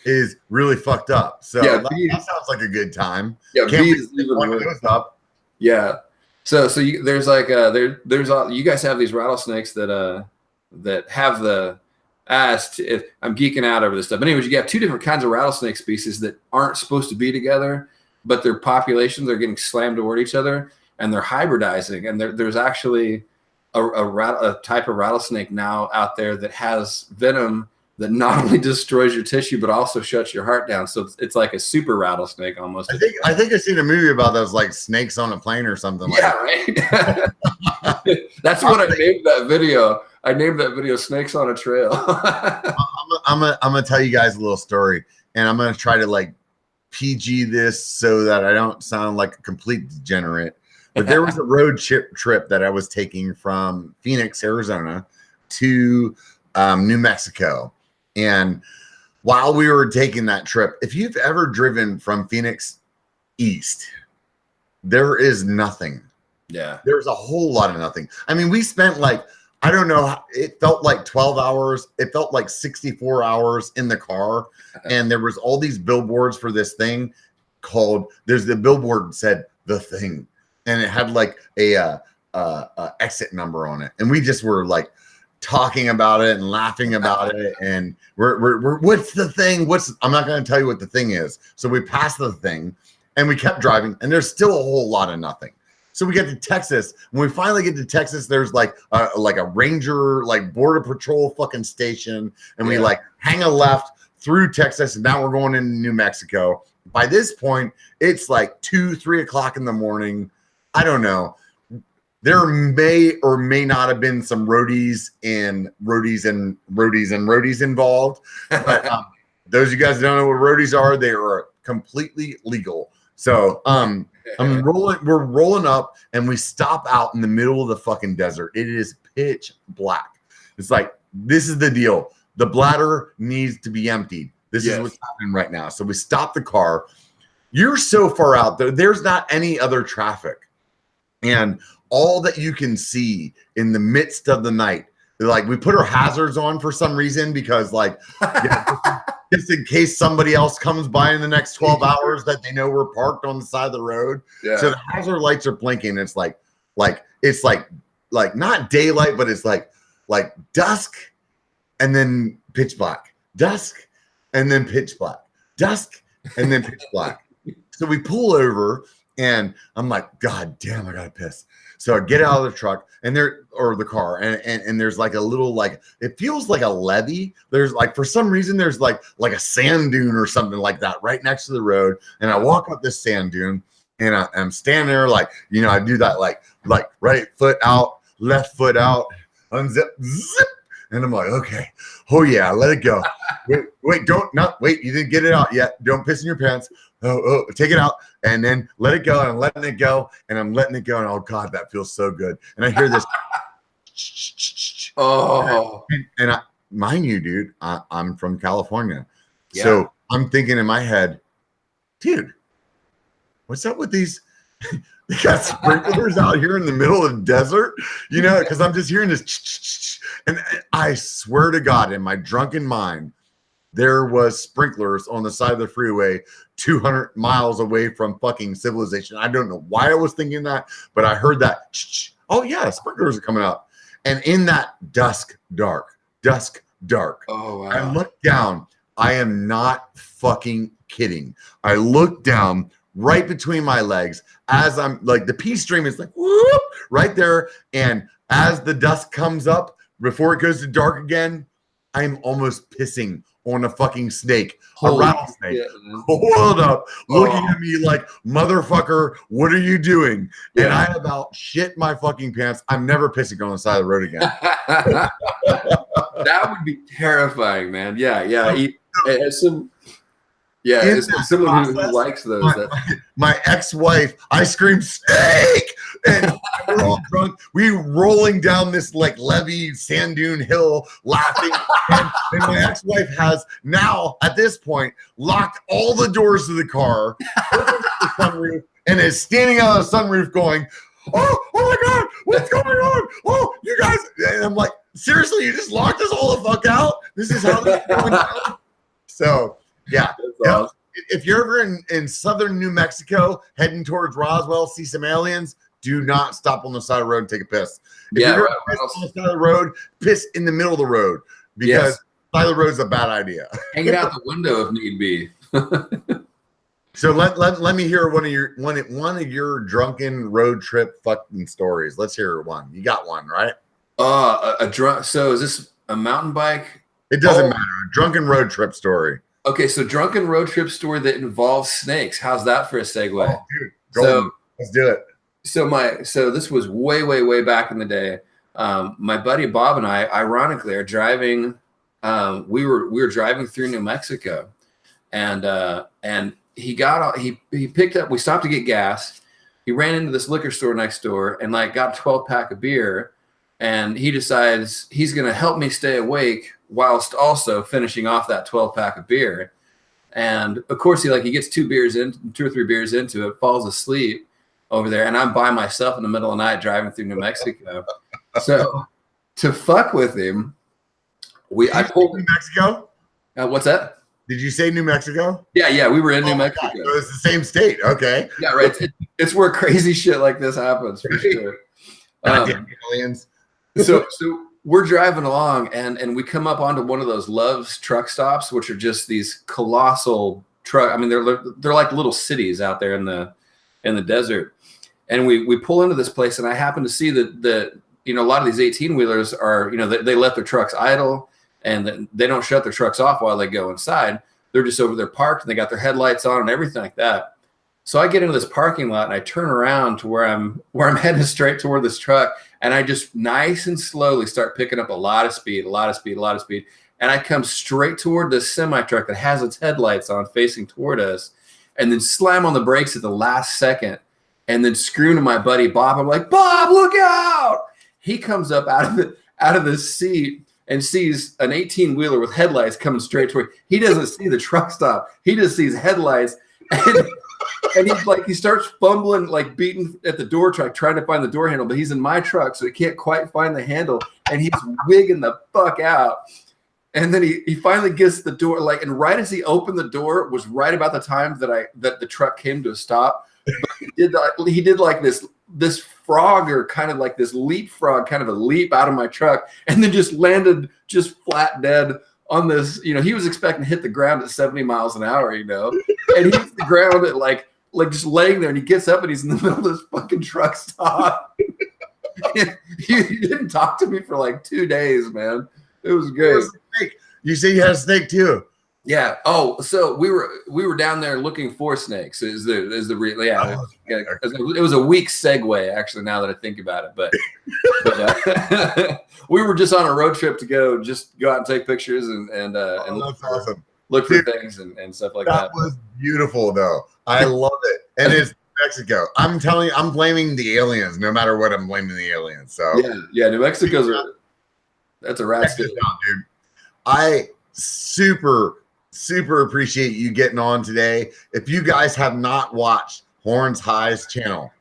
A: Is really fucked up. So that sounds like a good time.
B: Yeah,
A: Can't
B: B
A: wait
B: is
A: to pick one of those up.
B: Yeah. So there's like there's you guys have these rattlesnakes that have the I'm geeking out over this stuff. But anyways, you have two different kinds of rattlesnake species that aren't supposed to be together, but their populations are getting slammed toward each other, and they're hybridizing. And there's actually a type of rattlesnake now out there that has venom that not only destroys your tissue but also shuts your heart down. So it's like a super rattlesnake almost.
A: I think I've seen a movie about those, like snakes on a plane or something.
B: Right. That's what I named that video. I named that video "Snakes on a Trail."
A: I'm gonna tell you guys a little story, and I'm gonna try to like PG this so that I don't sound like a complete degenerate. But there was a road trip that I was taking from Phoenix, Arizona to New Mexico. And while we were taking that trip, if you've ever driven from Phoenix east, there is nothing.
B: Yeah.
A: There's a whole lot of nothing. I mean, we spent like, I don't know, it felt like 12 hours. It felt like 64 hours in the car. And there was all these billboards for this thing called, there's the billboard said The Thing. And it had like a exit number on it. And we just were like, talking about it and laughing about it, and we're what's the thing? I'm not going to tell you what the thing is. So we passed the thing, and we kept driving, and there's still a whole lot of nothing. So we get to Texas. When we finally get to Texas, there's like a ranger, like border patrol fucking station, and we like hang a left through Texas, and now we're going into New Mexico. By this point, it's like 2-3 o'clock in the morning. I don't know. There may or may not have been some roadies involved, but those of you guys that don't know what roadies are, they are completely legal. So we're rolling up, and we stop out in the middle of the fucking desert. It is pitch black. It's like, this is the deal. The bladder needs to be emptied. This is what's happening right now. So we stop the car. you're so far out there. There's not any other traffic. And all that you can see in the midst of the night, like we put our hazards on for some reason because like, just in case somebody else comes by in the next 12 hours that they know we're parked on the side of the road. Yeah. So the hazard lights are blinking. It's like not daylight, but it's like dusk and then pitch black, dusk and then pitch black, dusk and then pitch black. So we pull over and I'm like, God damn, I gotta piss. So I get out of the truck and the car and there's like a little, like, it feels like a levee. There's like, for some reason, there's like a sand dune or something like that right next to the road. And I walk up this sand dune and I'm standing there like, I do that like right foot out, left foot out, unzip, zip. And I'm like, okay, oh yeah, let it go. Wait, you didn't get it out yet. Don't piss in your pants. Oh, take it out and then let it go. And I'm letting it go and I'm letting it go. And oh God, that feels so good. And I hear this.
B: Oh,
A: and mind you, dude, I'm from California. Yeah. So I'm thinking in my head, dude, what's up with these? They got sprinklers out here in the middle of the desert, because I'm just hearing this. And I swear to God, in my drunken mind, there was sprinklers on the side of the freeway 200 miles away from fucking civilization. I don't know why I was thinking that, but I heard that. Oh yeah, sprinklers are coming out. And in that dusk dark.
B: Oh, wow.
A: I look down. I am not fucking kidding. I look down right between my legs as I'm like, the pee stream is like, whoop, right there. And as the dusk comes up, before it goes to dark again, I'm almost pissing on a fucking snake, a rattlesnake, coiled up, looking at me like, motherfucker, what are you doing? Yeah. And I about shit my fucking pants. I'm never pissing on the side of the road again.
B: That would be terrifying, man. Yeah. It's someone who likes those.
A: My ex-wife, I screamed snake, and we're all drunk. We rolling down this like levee sand dune hill, laughing. and my ex-wife has now, at this point, locked all the doors of the car, opened up the sunroof, and is standing out of the sunroof going, "Oh my God, what's going on? Oh, you guys!" And I'm like, seriously, you just locked us all the fuck out? This is how this is going down? So. Yeah. Awesome. If you're ever in southern New Mexico, heading towards Roswell, see some aliens, do not stop on the side of the road and take a piss. If you're piss on the side of the road, piss in the middle of the road because side of the road is a bad idea.
B: Hang it out the window if need be.
A: So let me hear one of your drunken road trip fucking stories. Let's hear one. You got one, right?
B: So is this a mountain bike?
A: It doesn't matter. A drunken road trip story.
B: Okay, so drunken road trip story that involves snakes. How's that for a segue?
A: Oh, dude, let's do it.
B: So this was way back in the day. My buddy Bob and I, ironically, are driving. We were driving through New Mexico, and he picked up. We stopped to get gas. He ran into this liquor store next door and like got a 12-pack of beer. And he decides he's going to help me stay awake whilst also finishing off that 12-pack of beer. And of course, he gets 2 or 3 beers into it, falls asleep over there. And I'm by myself in the middle of the night driving through New Mexico. So to fuck with him, I pulled
A: New Mexico.
B: What's that?
A: Did you say New Mexico?
B: Yeah. We were in New Mexico.
A: God, so it's the same state. Okay.
B: Yeah, right. It's where crazy shit like this happens for sure.
A: Aliens.
B: So we're driving along and we come up onto one of those Love's truck stops, which are just these colossal truck. I mean, they're like little cities out there in the desert. And we pull into this place, and I happen to see that a lot of these 18-wheelers are, they let their trucks idle, and they don't shut their trucks off while they go inside. They're just over there parked, and they got their headlights on and everything like that. So I get into this parking lot and I turn around to where I'm heading straight toward this truck. And I just nice and slowly start picking up a lot of speed. And I come straight toward this semi truck that has its headlights on facing toward us, and then slam on the brakes at the last second and then scream to my buddy, Bob. I'm like, Bob, look out. He comes up out of the seat and sees an 18-wheeler with headlights coming straight toward him. He doesn't see the truck stop. He just sees headlights. And And he starts fumbling, like beating at the door truck, trying to find the door handle, but he's in my truck, so he can't quite find the handle, and he's wigging the fuck out. And then he finally gets the door, like, and right as he opened the door was right about the time that the truck came to a stop. But he did like this frog, or kind of like this leapfrog, kind of a leap out of my truck, and then just landed just flat dead on this. He was expecting to hit the ground at 70 miles an hour, and he hits the ground at like just laying there, and he gets up and he's in the middle of this fucking truck stop. he didn't talk to me for like 2 days, man. It was great.
A: You say you had a snake too?
B: Yeah. Oh, so we were down there looking for snakes. It was a weak segue, actually, now that I think about it. But we were just on a road trip to go out and take pictures and
A: that's awesome.
B: Look for things and stuff like that.
A: That was beautiful, though. I love it. And it's Mexico. I'm telling you, I'm blaming the aliens. No matter what, I'm blaming the aliens. So
B: yeah. New Mexico's that's a rat state,
A: dude. I super appreciate you getting on today. If you guys have not watched Horns High's channel,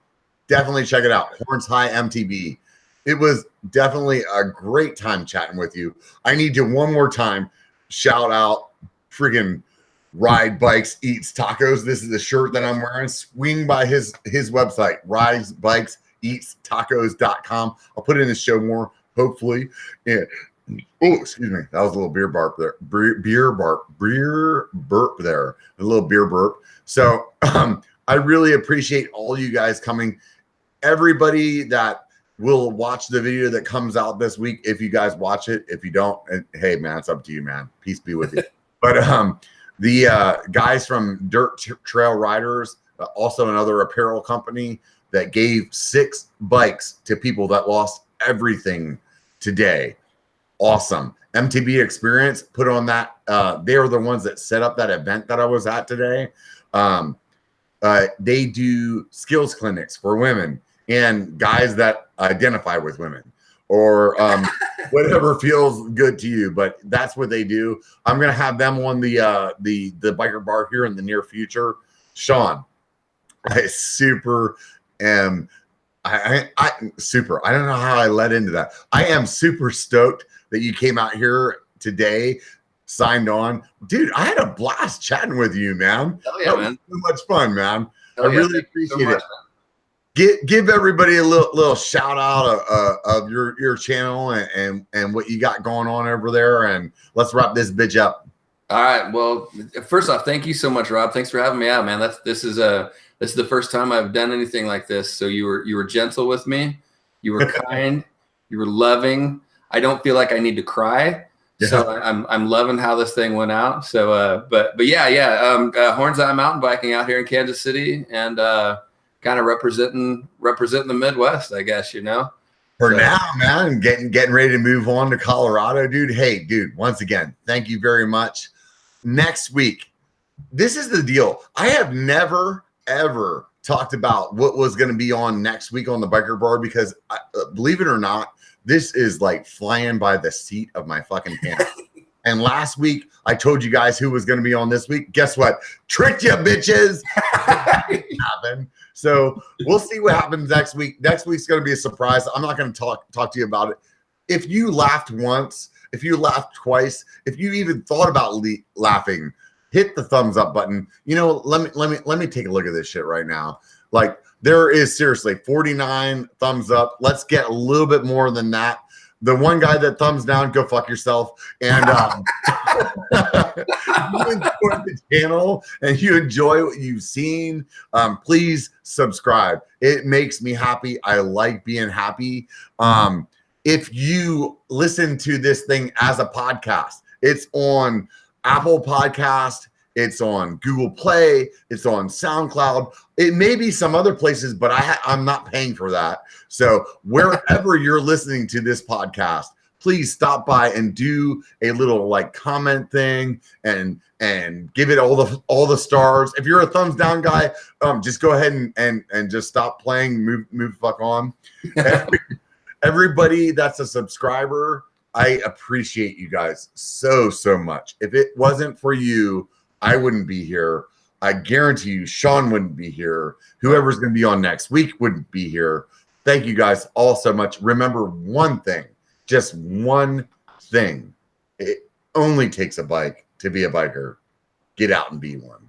A: definitely check it out. Horns High MTB. It was definitely a great time chatting with you. I need to one more time shout out freaking Ride Bikes Eats Tacos. This is the shirt that I'm wearing. Swing by his website, ridebikeseatstacos.com. I'll put it in the show more, hopefully. Yeah. Oh, excuse me. That was a little beer burp there. Beer burp there. A little beer burp. So I really appreciate all you guys coming. Everybody that will watch the video that comes out this week, if you guys watch it. If you don't, hey, man, it's up to you, man. Peace be with you. But the guys from Dirt Trail Riders, also another apparel company that gave 6 bikes to people that lost everything today. Awesome. MTB Experience put on that. They are the ones that set up that event that I was at today. They do skills clinics for women and guys that identify with women, or whatever feels good to you. But that's what they do. I'm gonna have them on the biker bar here in the near future. Shawn, I don't know how I led into that. I am super stoked that you came out here today, signed on. Dude, I had a blast chatting with you, man.
B: Oh yeah, man.
A: So much fun, man.
B: I
A: really appreciate it. Give everybody a little shout out of your channel and what you got going on over there, and let's wrap this bitch up.
B: All right. Well, first off, thank you so much, Rob. Thanks for having me out, man. This is the first time I've done anything like this. So you were gentle with me. You were kind. You were loving. I don't feel like I need to cry. Yeah. So I'm loving how this thing went out. So but yeah. Horns Eye mountain biking out here in Kansas City, and kind of representing the Midwest, I guess,
A: For now, man, getting ready to move on to Colorado, dude. Hey, dude, once again, thank you very much. Next week, this is the deal. I have never, ever talked about what was going to be on next week on the Biker Bar, because believe it or not, this is like flying by the seat of my fucking pants. And last week, I told you guys who was going to be on this week. Guess what? Tricked you, bitches. Happened. So we'll see what happens next week. Next week's going to be a surprise. I'm not going to talk to you about it. If you laughed once, if you laughed twice, if you even thought about laughing, hit the thumbs up button. Let me take a look at this shit right now. Like, there is seriously 49 thumbs up. Let's get a little bit more than that. The one guy that thumbs down, go fuck yourself. And you enjoy the channel and you enjoy what you've seen, please subscribe. It makes me happy. I like being happy. If you listen to this thing as a podcast, it's on Apple Podcast, it's on Google Play, it's on SoundCloud. It may be some other places, but I'm not paying for that. So wherever you're listening to this podcast, please stop by and do a little like comment thing and give it all the stars. If you're a thumbs down guy, just go ahead and just stop playing, move fuck on. Everybody that's a subscriber, I appreciate you guys so much. If it wasn't for you, I wouldn't be here. I guarantee you Shawn wouldn't be here. Whoever's going to be on next week wouldn't be here. Thank you guys all so much. Remember one thing, just one thing. It only takes a bike to be a biker. Get out and be one.